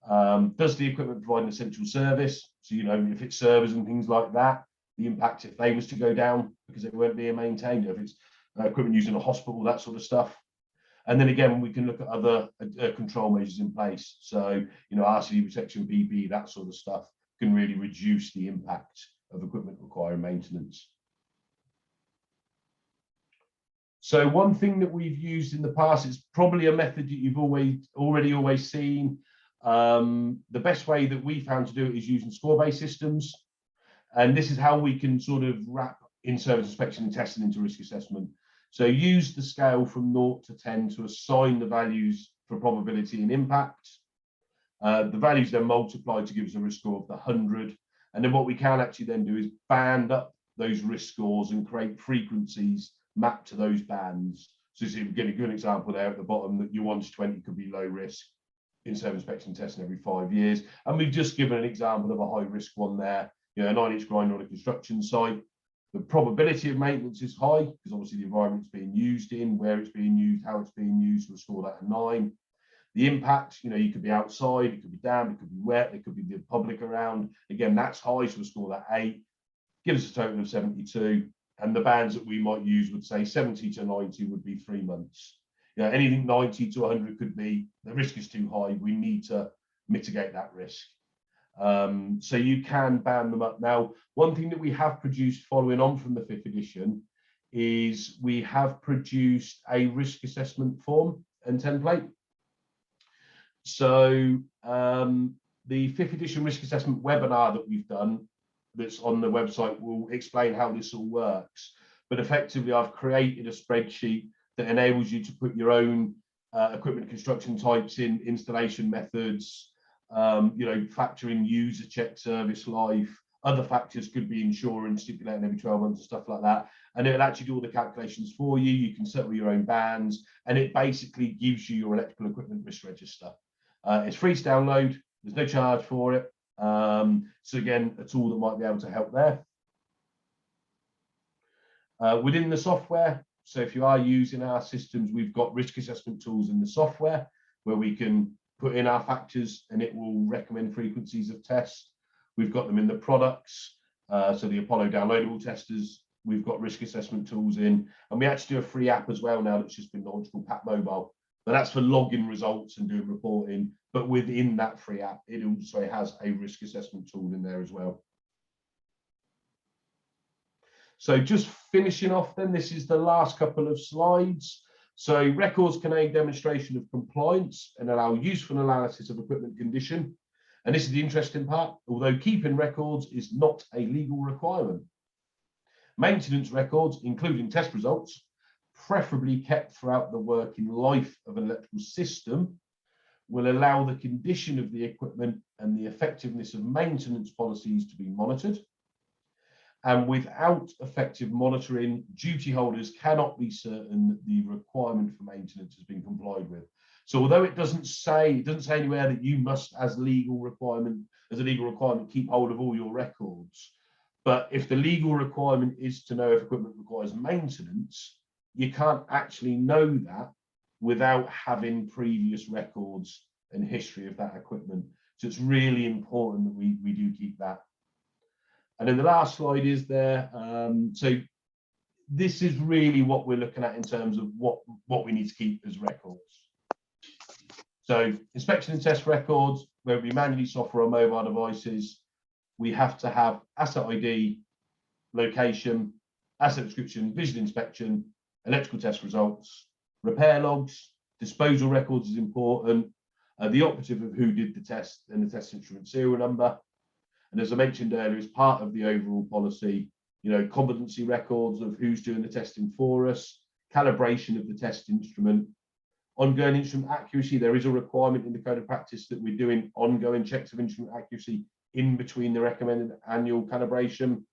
Speaker 2: Does the equipment provide an essential service? So, you know, if it's servers and things like that, the impact if they was to go down because it weren't being maintained, if it's equipment used in a hospital, that sort of stuff. And then again, we can look at other control measures in place. So, you know, RCD protection, PPE, that sort of stuff can really reduce the impact of equipment requiring maintenance. So one thing that we've used in the past is probably a method that you've always seen. The best way that we found to do it is using score-based systems. And this is how we can sort of wrap in-service inspection and testing into risk assessment. So use the scale from 0 to 10 to assign the values for probability and impact. The values then multiplied to give us a risk score of the 100. And then what we can actually then do is band up those risk scores and create frequencies mapped to those bands. So you get a good example there at the bottom that your 1 to 20 could be low risk in-service inspection testing every 5 years. And we've just given an example of a high risk one there, you know, a 9-inch grinder on a construction site. The probability of maintenance is high because obviously the environment it's being used in, where it's being used, how it's being used, we'll score that a 9. The impact, you could be outside, it could be damp, it could be wet, it could be the public around. Again, that's high, so we'll score that 8. Gives us a total of 72. And the bands that we might use would say 70 to 90 would be 3 months. Anything 90 to 100 could be, the risk is too high. We need to mitigate that risk. So you can band them up. Now, one thing that we have produced following on from the 5th edition is we have produced a risk assessment form and template. So the 5th edition risk assessment webinar that we've done that's on the website will explain how this all works. But effectively, I've created a spreadsheet that enables you to put your own equipment construction types in, installation methods, factor in user check, service life. Other factors could be insurance, stipulating every 12 months and stuff like that. And it'll actually do all the calculations for you. You can settle your own bands, and it basically gives you your electrical equipment risk register. It's free to download. There's no charge for it. So again, a tool that might be able to help there. Within the software, so if you are using our systems, we've got risk assessment tools in the software where we can put in our factors and it will recommend frequencies of tests. We've got them in the products, so the Apollo downloadable testers, we've got risk assessment tools in, and we actually do a free app as well now that's just been launched called Pat Mobile. But that's for logging results and doing reporting. But within that free app, it also has a risk assessment tool in there as well. So just finishing off then, this is the last couple of slides. So records can aid demonstration of compliance and allow useful analysis of equipment condition. And this is the interesting part, although keeping records is not a legal requirement. Maintenance records, including test results, preferably kept throughout the working life of an electrical system, will allow the condition of the equipment and the effectiveness of maintenance policies to be monitored. And without effective monitoring, duty holders cannot be certain that the requirement for maintenance has been complied with. So although it doesn't say anywhere that you must, as a legal requirement, keep hold of all your records. But if the legal requirement is to know if equipment requires maintenance, you can't actually know that without having previous records and history of that equipment. So it's really important that we do keep that. And then the last slide is there. So this is really what we're looking at in terms of what we need to keep as records. So inspection and test records, whether it be manually software or mobile devices, we have to have asset ID, location, asset description, visual inspection, electrical test results, repair logs, disposal records is important, the operative of who did the test and the test instrument serial number. And as I mentioned earlier, as part of the overall policy, competency records of who's doing the testing for us, calibration of the test instrument, ongoing instrument accuracy. There is a requirement in the Code of Practice that we're doing ongoing checks of instrument accuracy in between the recommended annual calibration.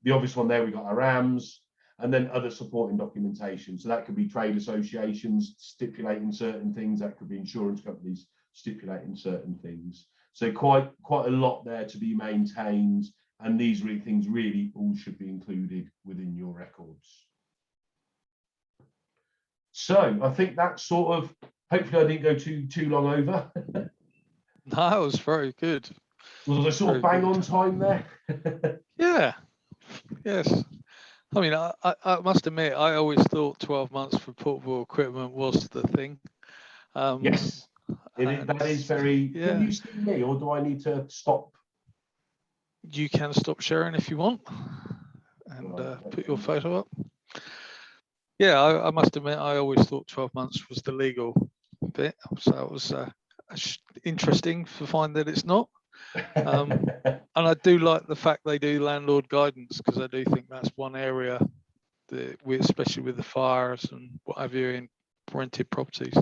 Speaker 2: The obvious one there, we got our RAMs, and then other supporting documentation. So that could be trade associations stipulating certain things, that could be insurance companies stipulating certain things. So quite a lot there to be maintained, and these things really all should be included within your records. So I think that's sort of, hopefully I didn't go too long over.
Speaker 1: No, that was very good.
Speaker 2: Was I sort of bang on time there?
Speaker 1: Yeah, yes. I mean, I must admit, I always thought 12 months for portable equipment was the thing.
Speaker 2: Yes, that is very,
Speaker 1: yeah.
Speaker 2: Can you see me, or do I need to stop?
Speaker 1: You can stop sharing if you want, and put your photo up. Yeah, I must admit, I always thought 12 months was the legal bit. So it was interesting to find that it's not. And I do like the fact they do landlord guidance, because I do think that's one area that especially with the fires and what have you in rented properties.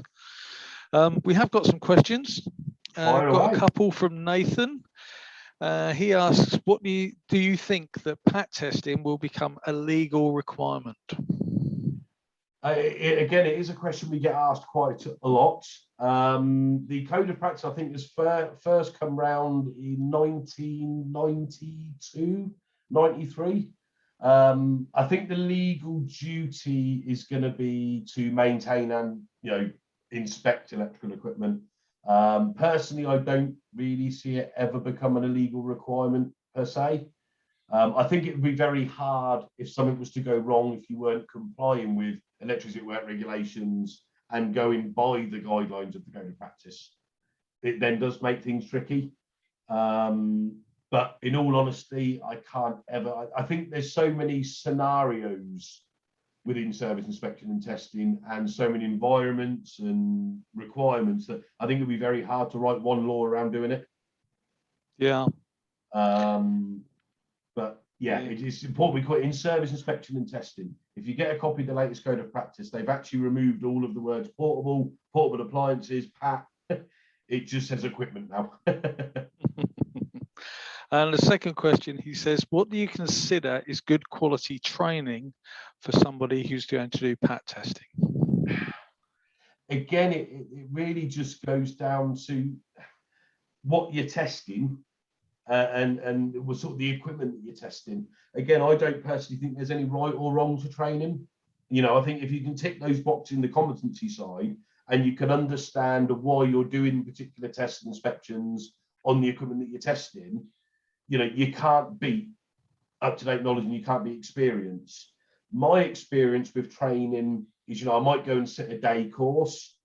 Speaker 1: We have got some questions. Got a couple from Nathan. He asks, what do you think that PAT testing will become a legal requirement?
Speaker 2: Again, it is a question we get asked quite a lot. The Code of Practice, I think, was first come round in 1992, 93. I think the legal duty is going to be to maintain and inspect electrical equipment. Personally, I don't really see it ever become an illegal requirement per se. I think it would be very hard if something was to go wrong if you weren't complying with electricity work regulations and going by the guidelines of the Code of Practice. It then does make things tricky. But in all honesty, I can't ever, I think there's so many scenarios within service inspection and testing and so many environments and requirements that I think it'd be very hard to write one law around doing it.
Speaker 1: Yeah.
Speaker 2: But yeah, it's important we call it in service inspection and testing. If you get a copy of the latest Code of Practice, they've actually removed all of the words portable, portable appliances, PAT. It just says equipment now.
Speaker 1: And the second question, he says, what do you consider is good quality training for somebody who's going to do PAT testing?
Speaker 2: Again, it really just goes down to what you're testing and sort of the equipment that you're testing. Again, I don't personally think there's any right or wrong to training. You know, I think if you can tick those boxes in the competency side and you can understand why you're doing particular tests and inspections on the equipment that you're testing, you know, you can't beat up-to-date knowledge and you can't beat experience. My experience with training is, you know, I might go and sit a day course.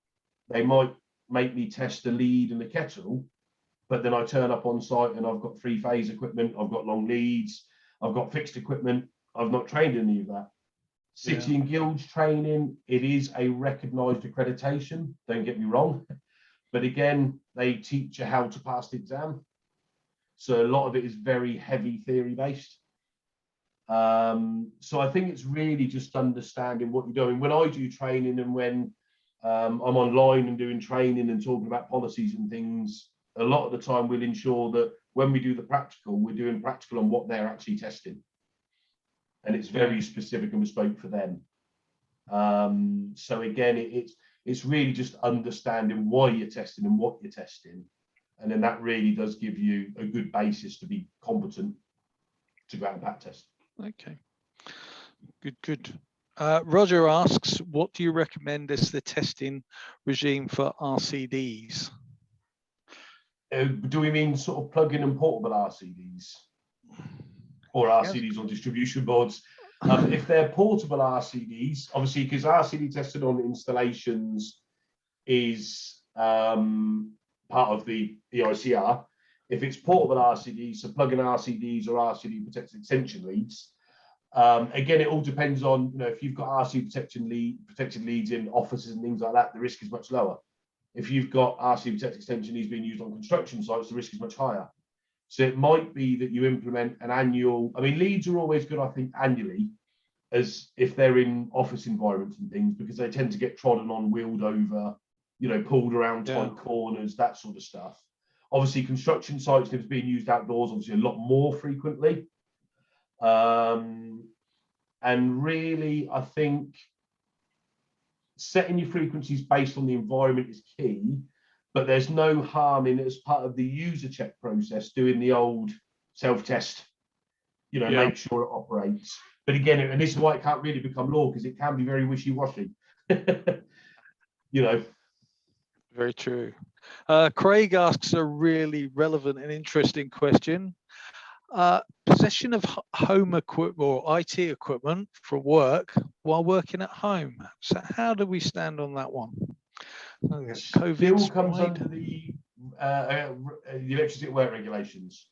Speaker 2: They might make me test a lead and a kettle, but then I turn up on site and I've got three-phase equipment, I've got long leads, I've got fixed equipment. I've not trained any of that. City and Guilds training, it is a recognised accreditation, don't get me wrong. But again, they teach you how to pass the exam. So a lot of it is very heavy theory based. So I think it's really just understanding what you're doing. When I do training and when I'm online and doing training and talking about policies and things, a lot of the time we'll ensure that when we do the practical, we're doing practical on what they're actually testing. And it's very specific and bespoke for them. So again, it's really just understanding why you're testing and what you're testing. And then that really does give you a good basis to be competent to go out and PAT test.
Speaker 1: Okay, good. Roger asks, what do you recommend as the testing regime for RCDs?
Speaker 2: Do we mean sort of plug-in and portable RCDs? Or RCDs on distribution boards? If they're portable RCDs, obviously, because RCD testing on installations is part of the EICR. If it's portable RCDs, so plug-in RCDs or RCD protected extension leads, again, it all depends on, you know, if you've got RCD protected leads in offices and things like that, the risk is much lower. If you've got RCD protected extension leads being used on construction sites, the risk is much higher. So it might be that you implement an annual, I mean, leads are always good, I think, annually, as if they're in office environments and things, because they tend to get trodden on, wheeled over, you know, pulled around tight corners, that sort of stuff. Obviously, construction sites, if it's being used outdoors, obviously a lot more frequently. And really, I think setting your frequencies based on the environment is key, but there's no harm in, as part of the user check process, doing the old self-test, you know, make sure it operates. But again, and this is why it can't really become law, because it can be very wishy-washy. You know.
Speaker 1: Very true. Craig asks a really relevant and interesting question. Possession of home equipment or IT equipment for work while working at home. So how do we stand on that one? COVID
Speaker 2: still comes under the electricity work regulations.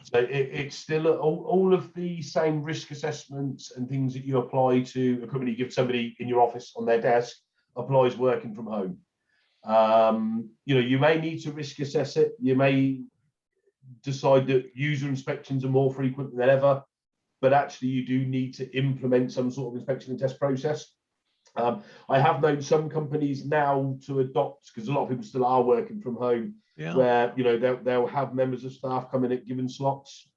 Speaker 2: So it's still all of the same risk assessments and things that you apply to equipment you give somebody in your office on their desk applies working from home. You know, you may need to risk assess it. You may decide that user inspections are more frequent than ever, but actually you do need to implement some sort of inspection and test process. I have known some companies now to adopt, because a lot of people still are working from home, where, you know, they'll have members of staff come in at given slots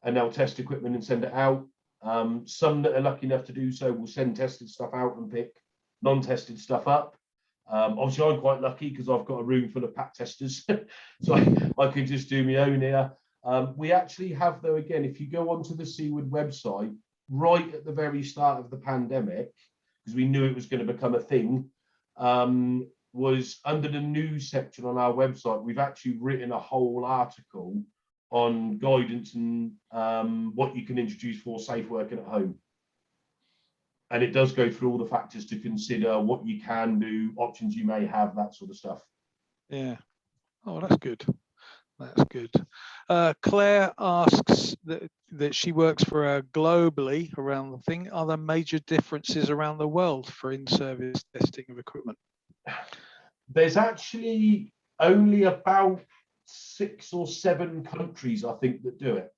Speaker 2: and they'll test equipment and send it out. Some that are lucky enough to do so will send tested stuff out and pick non-tested stuff up. Obviously, I'm quite lucky because I've got a room full of PAT testers, so I can just do my own here. We actually have, though, again, if you go onto the Seaward website, right at the very start of the pandemic, because we knew it was going to become a thing, was under the news section on our website. We've actually written a whole article on guidance and what you can introduce for safe working at home. And it does go through all the factors to consider, what you can do, options you may have, that sort of stuff.
Speaker 1: Yeah. Oh, that's good. That's good. Claire asks that she works for globally around the thing. Are there major differences around the world for in-service testing of equipment?
Speaker 2: There's actually only about 6 or 7 countries, I think, that do it.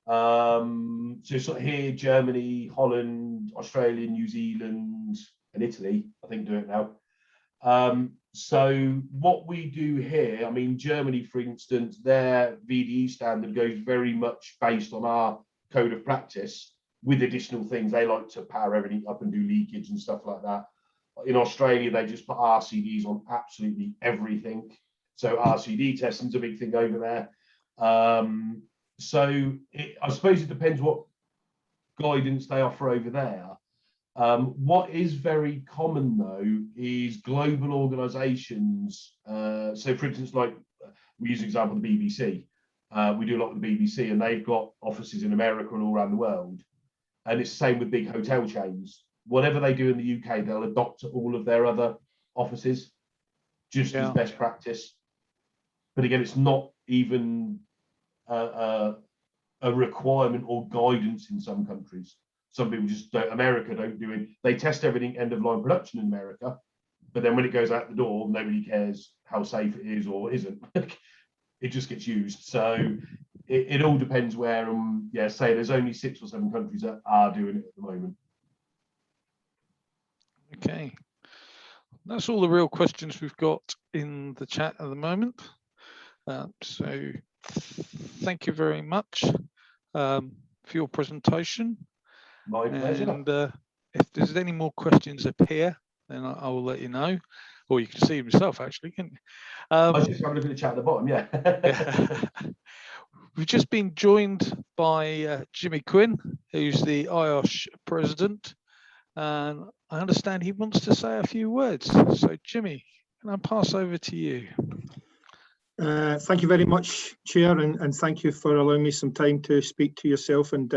Speaker 2: So sort of here, Germany, Holland, Australia, New Zealand, and Italy, I think, do it now. So what we do here, I mean, Germany, for instance, their VDE standard goes very much based on our code of practice with additional things. They like to power everything up and do leakage and stuff like that. In Australia, they just put RCDs on absolutely everything. So RCD testing's a big thing over there. So I suppose it depends what guidance they offer over there. What is very common, though, is global organizations. So, for instance, like we use the example of the BBC. We do a lot with the BBC, and they've got offices in America and all around the world. And it's the same with big hotel chains. Whatever they do in the UK, they'll adopt to all of their other offices, just as best practice. But again, it's not even a requirement or guidance in some countries. Some people just don't. America don't do it. They test everything end of line production in America, but then when it goes out the door, nobody cares how safe it is or isn't. It just gets used. So it all depends where. Yeah, say there's only 6 or 7 countries that are doing it at the moment.
Speaker 1: Okay, that's all the real questions we've got in the chat at the moment. So thank you very much for your presentation.
Speaker 2: My pleasure.
Speaker 1: And if there's any more questions appear, then I will let you know, or you can see them yourself, actually, can't you?
Speaker 2: I was just having a look at the chat at the bottom, yeah.
Speaker 1: We've just been joined by Jimmy Quinn, who's the IOSH president, and I understand he wants to say a few words. So, Jimmy, can I pass over to you?
Speaker 3: Thank you very much, Chair, and thank you for allowing me some time to speak to yourself and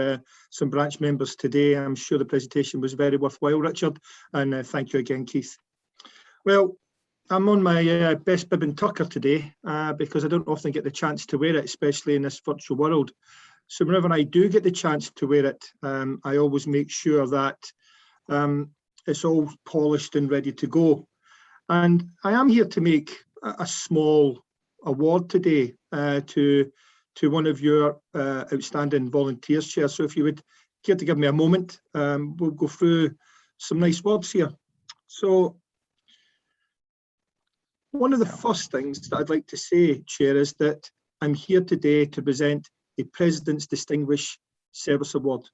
Speaker 3: some branch members today. I'm sure the presentation was very worthwhile, Richard, and thank you again, Keith. Well, I'm on my best bib and tucker today because I don't often get the chance to wear it, especially in this virtual world. So whenever I do get the chance to wear it, I always make sure that it's all polished and ready to go. And I am here to make a small award today to one of your outstanding volunteers, Chair. So if you would care to give me a moment, we'll go through some nice words here. So one of the first things that I'd like to say, Chair, is that I'm here today to present a President's Distinguished Service Award.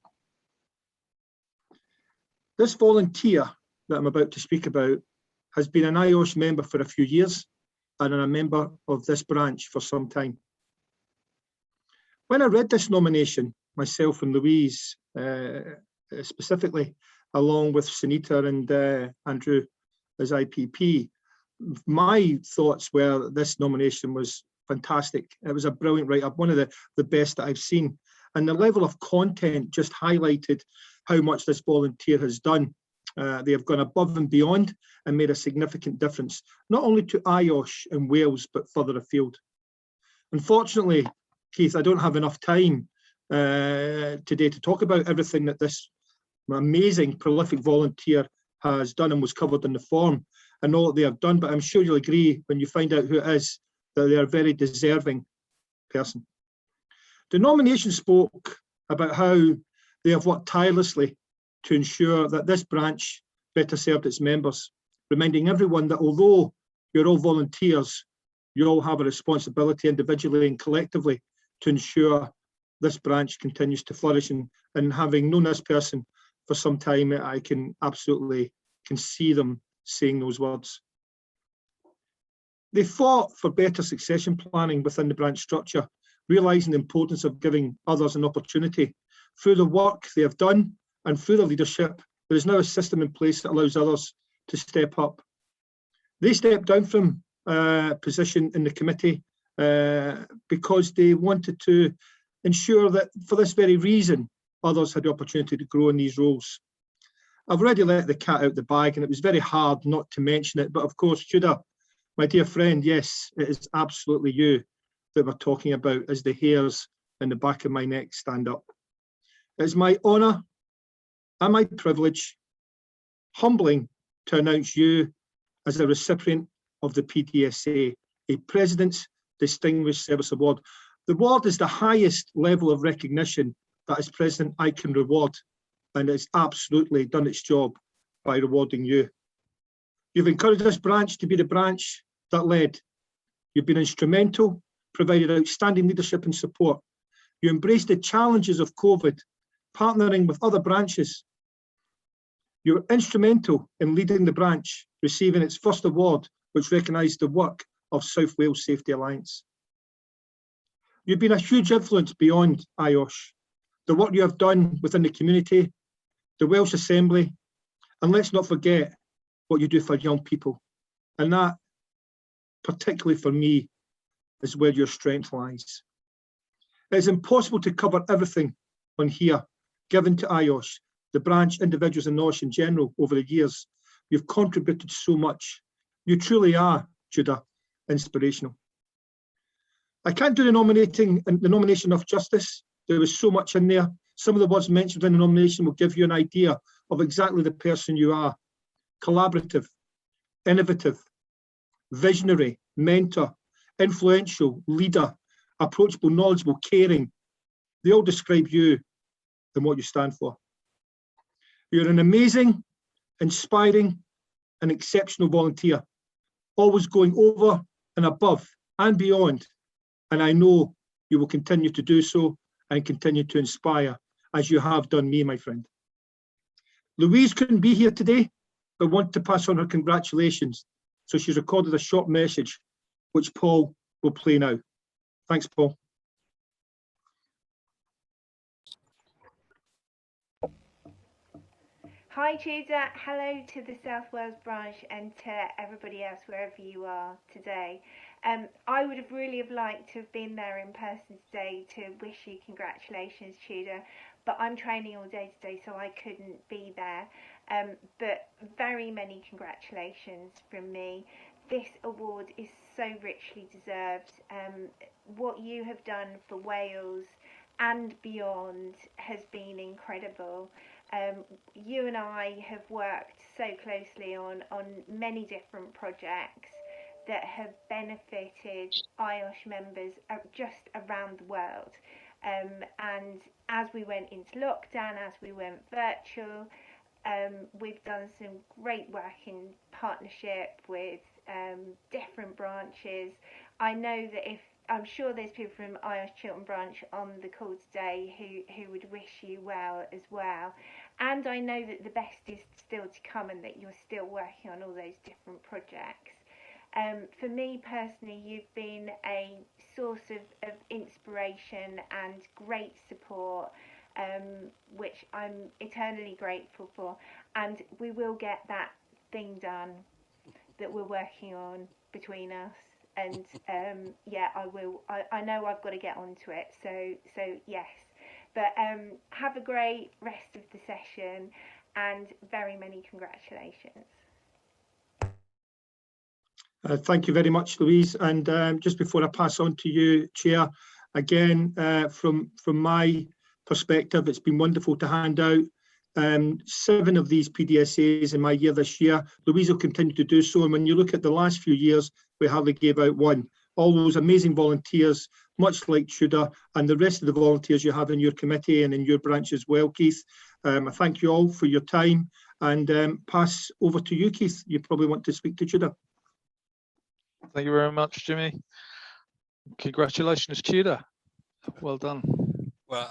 Speaker 3: This volunteer that I'm about to speak about has been an IOSH member for a few years and a member of this branch for some time. When I read this nomination, myself and Louise specifically, along with Sunita and Andrew as IPP, my thoughts were this nomination was fantastic. It was a brilliant write-up, one of the best that I've seen. And the level of content just highlighted how much this volunteer has done. They have gone above and beyond and made a significant difference, not only to IOSH in Wales, but further afield. Unfortunately, Keith, I don't have enough time today to talk about everything that this amazing, prolific volunteer has done and was covered in the form and all that they have done, but I'm sure you'll agree when you find out who it is, that they are a very deserving person. The nomination spoke about how they have worked tirelessly to ensure that this branch better served its members, reminding everyone that although you're all volunteers, you all have a responsibility individually and collectively to ensure this branch continues to flourish. And having known this person for some time, I can absolutely see them saying those words. They fought for better succession planning within the branch structure, realising the importance of giving others an opportunity. Through the work they have done and through the leadership, there is now a system in place that allows others to step up. They stepped down from position in the committee because they wanted to ensure that for this very reason, others had the opportunity to grow in these roles. I've already let the cat out the bag, and it was very hard not to mention it. But of course, Tudor, my dear friend, yes, it is absolutely you that we're talking about as the hairs in the back of my neck stand up. It's my honour and my privilege, humbling, to announce you as a recipient of the PDSA, a President's Distinguished Service Award. The award is the highest level of recognition that as President I can reward, and it's absolutely done its job by rewarding you. You've encouraged this branch to be the branch that led. You've been instrumental, provided outstanding leadership and support. You embraced the challenges of COVID, partnering with other branches. You were instrumental in leading the branch, receiving its first award, which recognised the work of South Wales Safety Alliance. You've been a huge influence beyond IOSH, the work you have done within the community, the Welsh Assembly, and let's not forget what you do for young people. And that, particularly for me, is where your strength lies. It's impossible to cover everything on here, given to IOSH, the branch, individuals and NOSH in general over the years. You've contributed so much. You truly are, Tudor, inspirational. I can't do the nomination of justice. There was so much in there. Some of the words mentioned in the nomination will give you an idea of exactly the person you are. Collaborative, innovative, visionary, mentor, influential, leader, approachable, knowledgeable, caring. They all describe you and what you stand for. You're an amazing, inspiring, and exceptional volunteer, always going over and above and beyond. And I know you will continue to do so and continue to inspire as you have done me, my friend. Louise couldn't be here today, but want to pass on her congratulations. So she's recorded a short message, which Paul will play now. Thanks, Paul.
Speaker 4: Hi Tudor, hello to the South Wales branch and to everybody else wherever you are today. I would have really liked to have been there in person today to wish you congratulations, Tudor, but I'm training all day today so I couldn't be there. But very many congratulations from me. This award is so richly deserved. What you have done for Wales and beyond has been incredible. You and I have worked so closely on many different projects that have benefited IOSH members just around the world. And as we went into lockdown, as we went virtual, we've done some great work in partnership with different branches. I know that I'm sure there's people from IOSH Chiltern branch on the call today who would wish you well as well. And I know that the best is still to come and that you're still working on all those different projects. For me personally, you've been a source of inspiration and great support, which I'm eternally grateful for. And we will get that thing done that we're working on between us. And yeah, I will. I know I've got to get onto it. So yes. But have a great rest of the session and very many congratulations.
Speaker 3: Thank you very much, Louise. And just before I pass on to you, Chair, again, from my perspective, it's been wonderful to hand out 7 of these PDSAs in my year this year. Louise will continue to do so. And when you look at the last few years, we hardly gave out 1. All those amazing volunteers, much like Tudor, and the rest of the volunteers you have in your committee and in your branch as well, Keith. I thank you all for your time and pass over to you, Keith. You probably want to speak to Tudor.
Speaker 1: Thank you very much, Jimmy. Congratulations, Tudor. Well done.
Speaker 5: Well,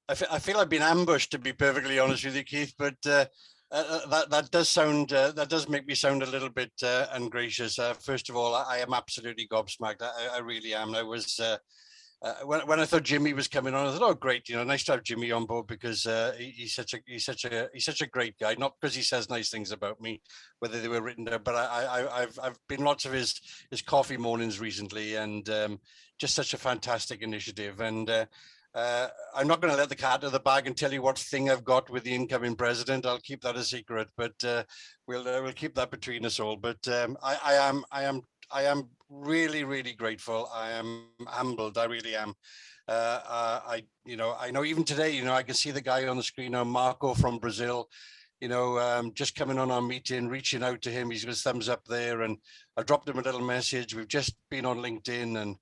Speaker 5: I feel I've been ambushed, to be perfectly honest with you, Keith, but that does make me sound a little bit ungracious. First of all, I am absolutely gobsmacked. I really am. I was when I thought Jimmy was coming on, I thought, oh, great, nice to have Jimmy on board, because he's such a great guy. Not because he says nice things about me, whether they were written down, but I've been lots of his coffee mornings recently, and just such a fantastic initiative. And I'm not going to let the cat out of the bag and tell you what thing I've got with the incoming president. I'll keep that a secret, but we'll keep that between us all. But I am really, really grateful. I am humbled. I really am. I know even today, I can see the guy on the screen now, Marco from Brazil, just coming on our meeting, reaching out to him. He's got his thumbs up there, and I dropped him a little message. We've just been on LinkedIn, and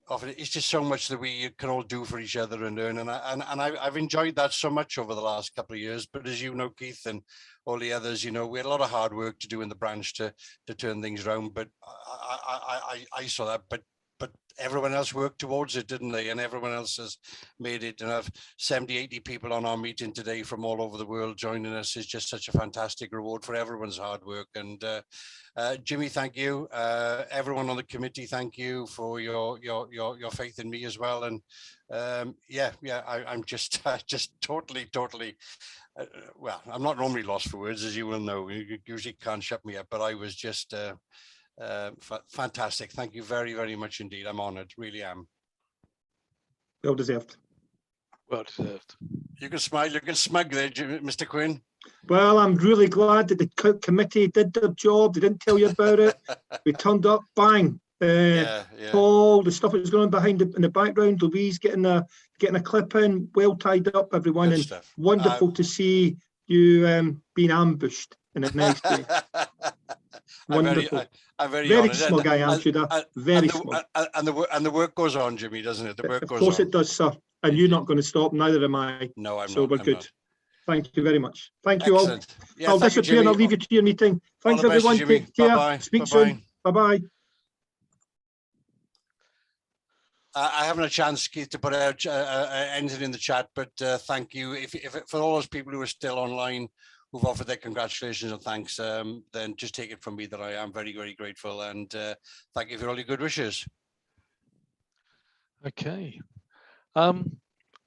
Speaker 5: often it's just so much that we can all do for each other and learn. And I've enjoyed that so much over the last couple of years. But as you know, Keith, and all the others, we had a lot of hard work to do in the branch to turn things around. But I saw that. But everyone else worked towards it, didn't they? And everyone else has made it. And have 70, 80 people on our meeting today from all over the world joining us is just such a fantastic reward for everyone's hard work. And Jimmy, thank you. Everyone on the committee, thank you for your faith in me as well. And I'm just totally. Well, I'm not normally lost for words, as you will know. You usually can't shut me up, but I was just fantastic. Thank you very, very much indeed. I'm honored, really am.
Speaker 3: Well deserved.
Speaker 1: Well deserved.
Speaker 5: You can smile, you can smug there, Mr. Quinn.
Speaker 3: Well, I'm really glad that the committee did their job. They didn't tell you about it. We turned up, bang. Paul, the stuff that was going on behind in the background, Louise getting a clip in, well tied up, everyone.
Speaker 5: Good
Speaker 3: and
Speaker 5: stuff.
Speaker 3: Wonderful to see you being ambushed in a nice way. Wonderful.
Speaker 5: I'm very
Speaker 3: Very
Speaker 5: honored.
Speaker 3: smug I am, Tudor. Very smug.
Speaker 5: And the work goes on, Jimmy, doesn't it? The work goes on.
Speaker 3: Of course it does, sir. And you're not going to stop, neither am I.
Speaker 5: No, I'm not.
Speaker 3: So we're good.
Speaker 5: Not.
Speaker 3: Thank you very much. Thank you all.
Speaker 5: Yeah,
Speaker 3: I'll disappear and I'll leave you to your meeting. Thanks, everyone. Take care.
Speaker 5: Bye-bye.
Speaker 3: Speak soon. Bye-bye.
Speaker 5: I haven't a chance, Keith, to put out anything in the chat, but thank you. If for all those people who are still online, who've offered their congratulations and thanks, then just take it from me that I am very, very grateful, and thank you for all your good wishes.
Speaker 1: Okay.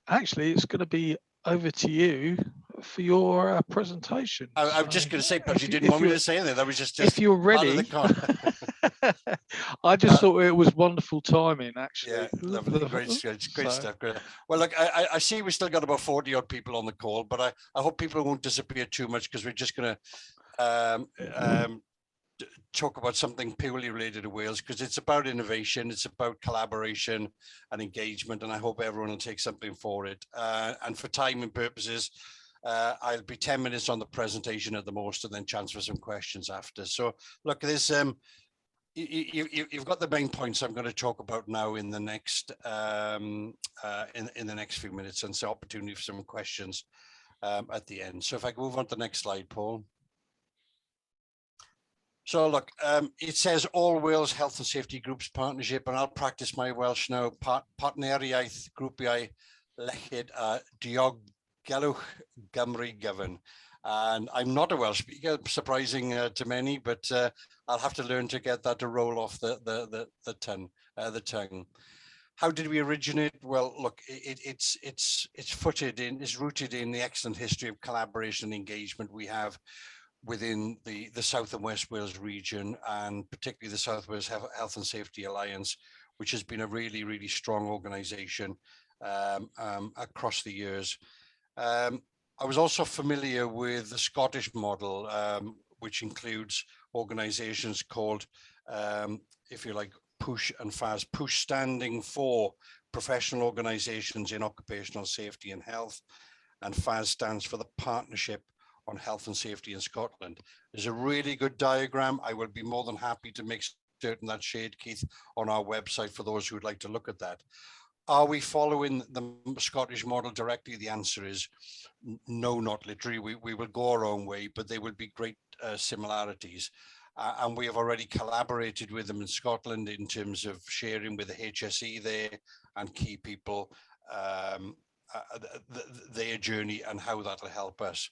Speaker 1: Actually, it's going to be over to you for your presentation.
Speaker 5: I was just going to say, perhaps you didn't want me to say anything. That was just
Speaker 1: if you're ready. I just thought it was wonderful timing, actually.
Speaker 5: Yeah, lovely, great stuff. Great. Well, look, I see we still got about 40 odd people on the call, but I hope people won't disappear too much, because we're just going to talk about something purely related to Wales, because it's about innovation, it's about collaboration and engagement, and I hope everyone will take something for it. And for timing purposes, I'll be 10 minutes on the presentation at the most, and then chance for some questions after. So look, there's you've got the main points I'm going to talk about now in the next in the next few minutes, and so opportunity for some questions at the end. So if I can move on to the next slide, Paul. So look, it says All Wales Health and Safety Groups Partnership, and I'll practice my Welsh now. Partneriaeth Grwpiau Iechyd a Diogelwch Gymru Gyfan. And I'm not a Welsh speaker, surprising to many, but I'll have to learn to get that to roll off the tongue. How did we originate? Well, look, it's rooted in the excellent history of collaboration and engagement we have within the South and West Wales region, and particularly the South Wales Health and Safety Alliance, which has been a really, really strong organisation across the years. I was also familiar with the Scottish model, which includes organisations called, if you like, PUSH and FAS. PUSH standing for Professional Organisations in Occupational Safety and Health, and FAS stands for the Partnership on Health and Safety in Scotland. There's a really good diagram. I will be more than happy to make certain that's shared, Keith, on our website for those who would like to look at that. Are we following the Scottish model directly? The answer is no, not literally. We will go our own way, but there will be great similarities. And we have already collaborated with them in Scotland in terms of sharing with the HSE there and key people their journey and how that'll help us.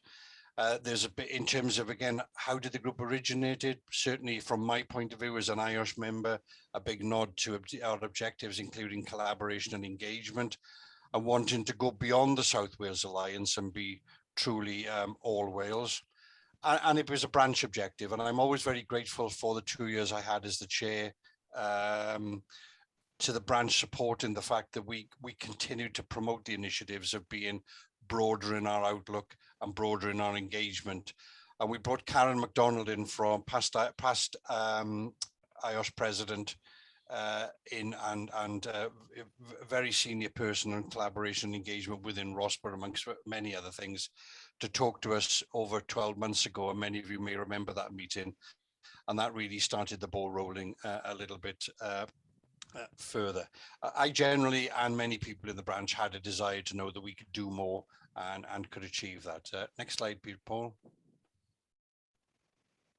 Speaker 5: There's a bit in terms of, again, how did the group originated? Certainly from my point of view as an IOSH member, a big nod to our objectives, including collaboration and engagement, and wanting to go beyond the South Wales Alliance and be truly all Wales. And it was a branch objective. And I'm always very grateful for the 2 years I had as the chair, to the branch supporting the fact that we continued to promote the initiatives of being broader in our outlook and broader in our engagement. And we brought Karen MacDonald in from past IOSH president in and very senior person in collaboration and engagement within Rossborough, amongst many other things, to talk to us over 12 months ago. And many of you may remember that meeting. And that really started the ball rolling a little bit further. I generally, and many people in the branch, had a desire to know that we could do more and could achieve that. Next slide, please, Paul.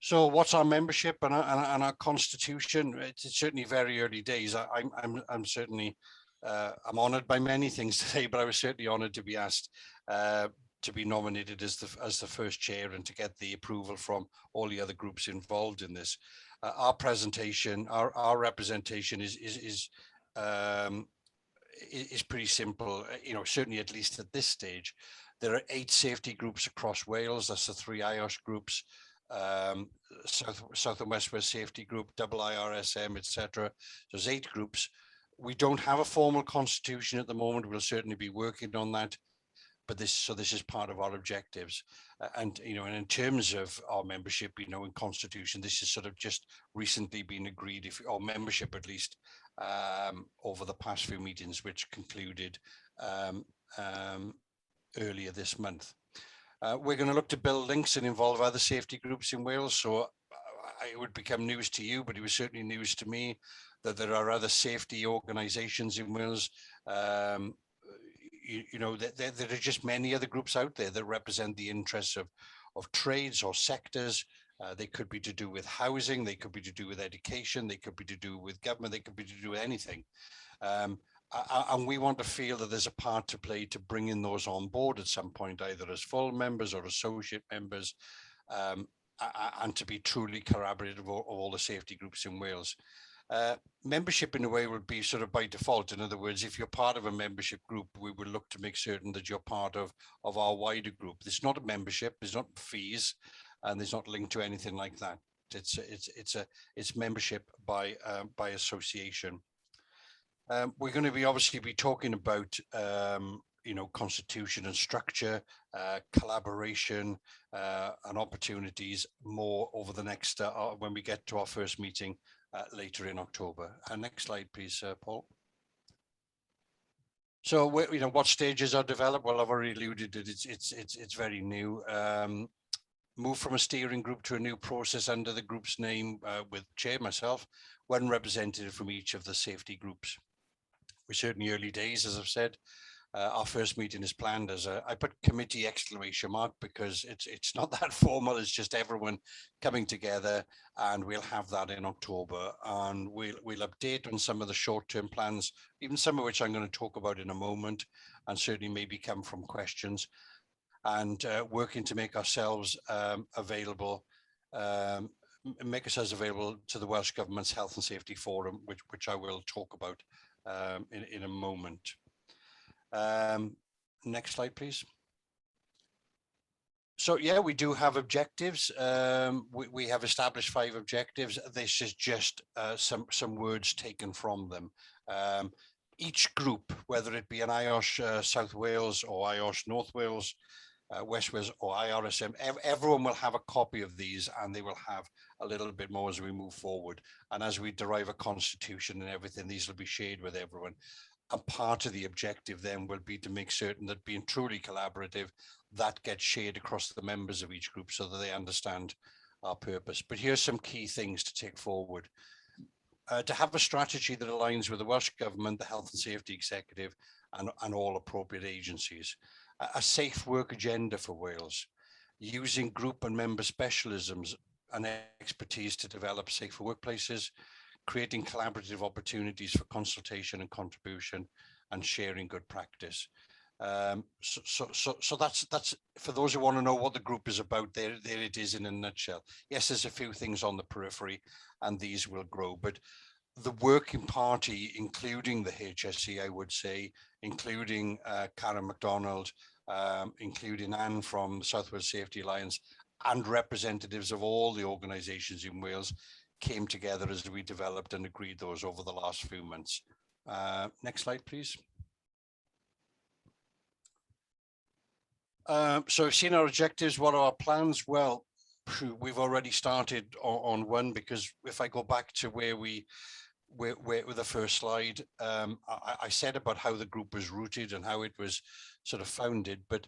Speaker 5: So what's our membership and our constitution? It's certainly very early days. I'm certainly, I'm honoured by many things today, but I was certainly honoured to be asked to be nominated as the first chair and to get the approval from all the other groups involved in this. Our presentation, our representation is pretty simple. You know, certainly at least at this stage, there are 8 safety groups across Wales. That's the 3 IOSH groups. South and West Wales Safety Group, double IRSM, etc. There's 8 groups. We don't have a formal constitution at the moment. We'll certainly be working on that. But this is part of our objectives. And, you know, and in terms of our membership, you know, in constitution, this has sort of just recently been agreed, or membership at least, over the past few meetings, which concluded earlier this month. We're going to look to build links and involve other safety groups in Wales. So it would become news to you, but it was certainly news to me that there are other safety organisations in Wales. You know, there are just many other groups out there that represent the interests of trades or sectors. They could be to do with housing, they could be to do with education, they could be to do with government, they could be to do with anything. And we want to feel that there's a part to play to bring in those on board at some point, either as full members or associate members, and to be truly collaborative of all the safety groups in Wales. Membership in a way would be sort of by default. In other words, if you're part of a membership group, we would look to make certain that you're part of our wider group. It's not a membership, there's not fees, and there's not linked to anything like that. It's membership by association. We're going to be obviously be talking about you know, constitution and structure, collaboration, and opportunities more over the next when we get to our first meeting later in October. Next slide, please, Paul. So, you know, what stages are developed? Well, I've already alluded to it. It's very new. Move from a steering group to a new process under the group's name, with chair, myself, one representative from each of the safety groups. We're certainly early days, as I've said. Our first meeting is planned as I put committee exclamation mark because it's not that formal. It's just everyone coming together, and we'll have that in October. And we'll update on some of the short-term plans, even some of which I'm going to talk about in a moment, and certainly maybe come from questions. And working to make ourselves available, make ourselves available to the Welsh Government's Health and Safety Forum, which I will talk about in a moment. Next slide, please. So yeah, we do have objectives. We have established 5 objectives. This is just some words taken from them. Each group, whether it be an IOSH South Wales or IOSH North Wales, West Wales or IRSM, everyone will have a copy of these, and they will have a little bit more as we move forward. And as we derive a constitution and everything, these will be shared with everyone. And part of the objective then will be to make certain that being truly collaborative, that gets shared across the members of each group so that they understand our purpose. But here's some key things to take forward. To have a strategy that aligns with the Welsh Government, the Health and Safety Executive, and all appropriate agencies. A safe work agenda for Wales, using group and member specialisms and expertise to develop safer workplaces, creating collaborative opportunities for consultation and contribution, and sharing good practice. So that's for those who want to know what the group is about. There it is in a nutshell. Yes, there's a few things on the periphery, and these will grow, but the working party, including the HSE, I would say, including Karen MacDonald, including Anne from South Wales Safety Alliance, and representatives of all the organisations in Wales, came together as we developed and agreed those over the last few months. Next slide, please. So we've seen our objectives. What are our plans? Well, we've already started on one, because if I go back to where with the first slide, I said about how the group was rooted and how it was sort of founded. But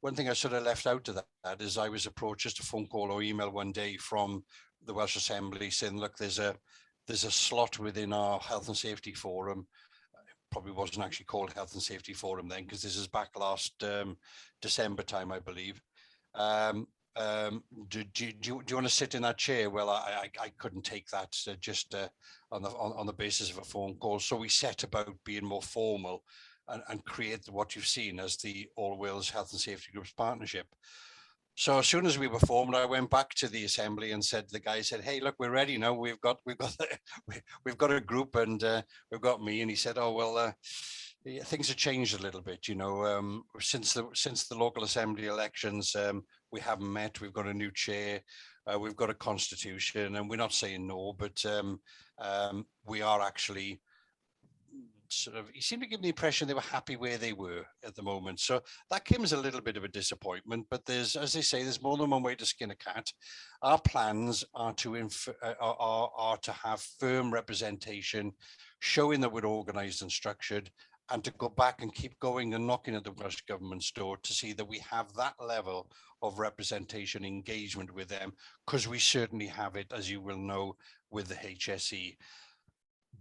Speaker 5: one thing I sort of left out of that is I was approached, just a phone call or email one day from the Welsh Assembly saying, look, there's a slot within our Health and Safety Forum. Probably wasn't actually called Health and Safety Forum then, because this is back last December time, I believe. Do you want to sit in that chair? Well, I couldn't take that just on the basis of a phone call. So we set about being more formal and create what you've seen as the All Wales Health and Safety Groups Partnership. So as soon as we were formed, I went back to the assembly and said, the guy said, "Hey, look, we're ready now. We've got a group, and we've got me." And he said, "Oh well, yeah, things have changed a little bit, you know, since the local assembly elections. We haven't met. We've got a new chair. We've got a constitution, and we're not saying no, but we are actually." Sort of, he seemed to give the impression they were happy where they were at the moment. So that came as a little bit of a disappointment, but there's, as they say, there's more than one way to skin a cat. Our plans are to have firm representation, showing that we're organised and structured, and to go back and keep going and knocking at the Welsh Government's door to see that we have that level of representation engagement with them, because we certainly have it, as you will know, with the HSE.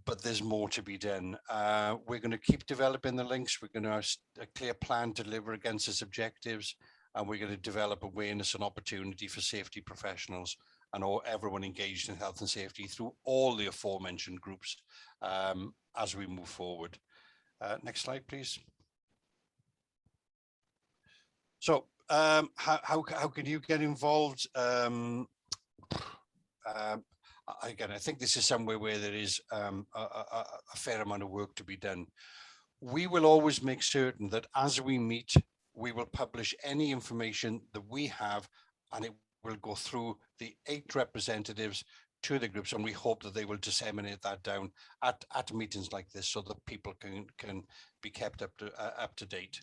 Speaker 5: But there's more to be done. We're going to keep developing the links. We're going to have a clear plan to deliver against its objectives, and we're going to develop awareness and opportunity for safety professionals and everyone engaged in health and safety through all the aforementioned groups as we move forward. Next slide, please. So how can you get involved? Again, I think this is somewhere where there is a fair amount of work to be done. We will always make certain that as we meet, we will publish any information that we have, and it will go through the 8 representatives to the groups, and we hope that they will disseminate that down at meetings like this so that people can be kept up to date.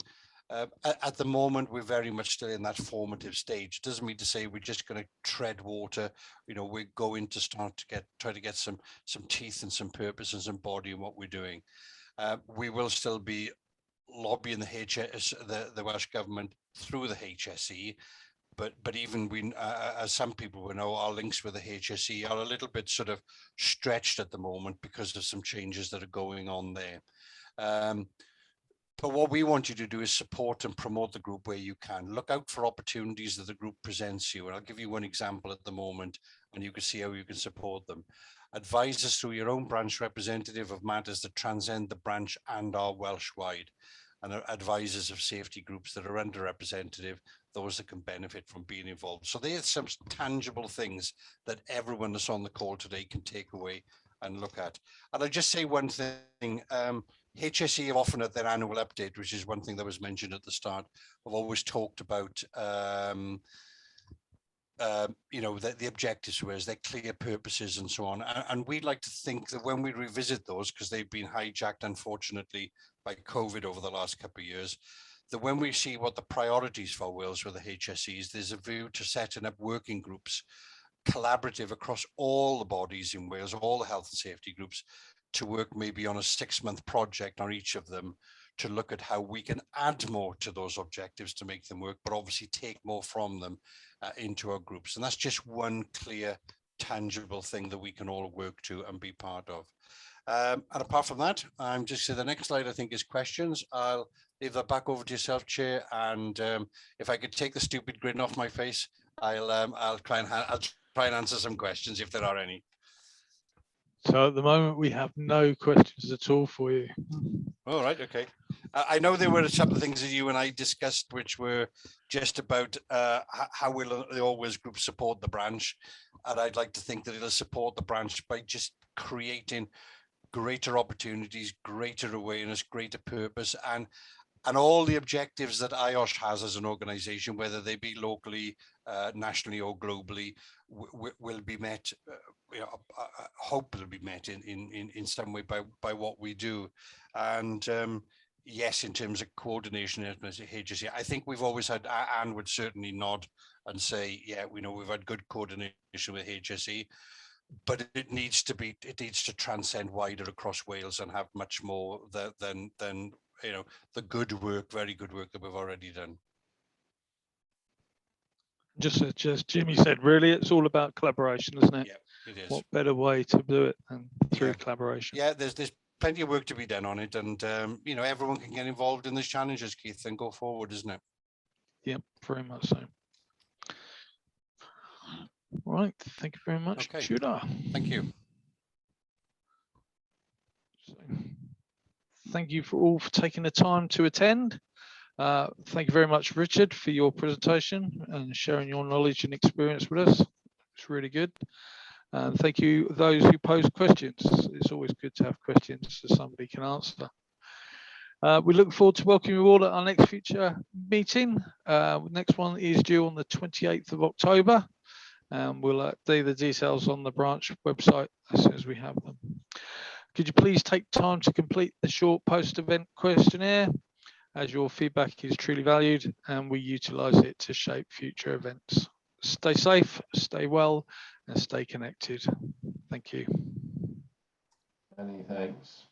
Speaker 5: At the moment, we're very much still in that formative stage. Doesn't mean to say we're just going to tread water. You know, we're going to start to try to get some teeth and some purpose and some body in what we're doing. We will still be lobbying the Welsh Government through the HSE, but even we, as some people will know, our links with the HSE are a little bit sort of stretched at the moment because of some changes that are going on there. But what we want you to do is support and promote the group where you can. Look out for opportunities that the group presents you. And I'll give you one example at the moment, and you can see how you can support them. Advise us through your own branch representative of matters that transcend the branch and are Welsh-wide, and advisors of safety groups that are underrepresented, those that can benefit from being involved. So there's some tangible things that everyone that's on the call today can take away and look at. And I'll just say one thing. HSE have often at their annual update, which is one thing that was mentioned at the start, have always talked about, you know, the objectives, whereas their clear purposes and so on. And we'd like to think that when we revisit those, because they've been hijacked, unfortunately, by COVID over the last couple of years, that when we see what the priorities for Wales with the HSEs, there's a view to setting up working groups, collaborative across all the bodies in Wales, all the health and safety groups, to work maybe on a 6-month project on each of them to look at how we can add more to those objectives to make them work, but obviously take more from them into our groups. And that's just one clear, tangible thing that we can all work to and be part of. And apart from that, I'm just to the next slide, I think, is questions. I'll leave that back over to yourself, Chair. And if I could take the stupid grin off my face, I'll try and answer some questions if there are any.
Speaker 1: So at the moment, we have no questions at all for you.
Speaker 5: All right, okay. I know there were a couple of things that you and I discussed, which were just about how will the Always Group support the branch, and I'd like to think that it'll support the branch by just creating greater opportunities, greater awareness, greater purpose, and all the objectives that IOSH has as an organization, whether they be locally, nationally or globally, will be met, hope will be met in some way by what we do. And yes, in terms of coordination as HSE, I think we've always had, Anne would certainly nod and say, yeah, we know we've had good coordination with HSE, but it needs to transcend wider across Wales and have much more than the good work, very good work that we've already done.
Speaker 1: Just as Jimmy said, really, it's all about collaboration, isn't it?
Speaker 5: Yeah, it is.
Speaker 1: What better way to do it than through collaboration?
Speaker 5: Yeah, there's plenty of work to be done on it, and everyone can get involved in these challenges, Keith, and go forward, isn't it?
Speaker 1: Yeah, very much so. Right, thank you very much,
Speaker 5: Okay.
Speaker 1: Tudor.
Speaker 5: Thank you.
Speaker 1: So, thank you all for taking the time to attend. Thank you very much, Richard, for your presentation and sharing your knowledge and experience with us. It's really good. And thank you those who posed questions. It's always good to have questions that somebody can answer. We look forward to welcoming you all at our next future meeting. Next one is due on the 28th of October. We'll update the details on the branch website as soon as we have them. Could you please take time to complete the short post-event questionnaire, as your feedback is truly valued and we utilise it to shape future events. Stay safe, stay well, and stay connected. Thank you.
Speaker 2: Many thanks.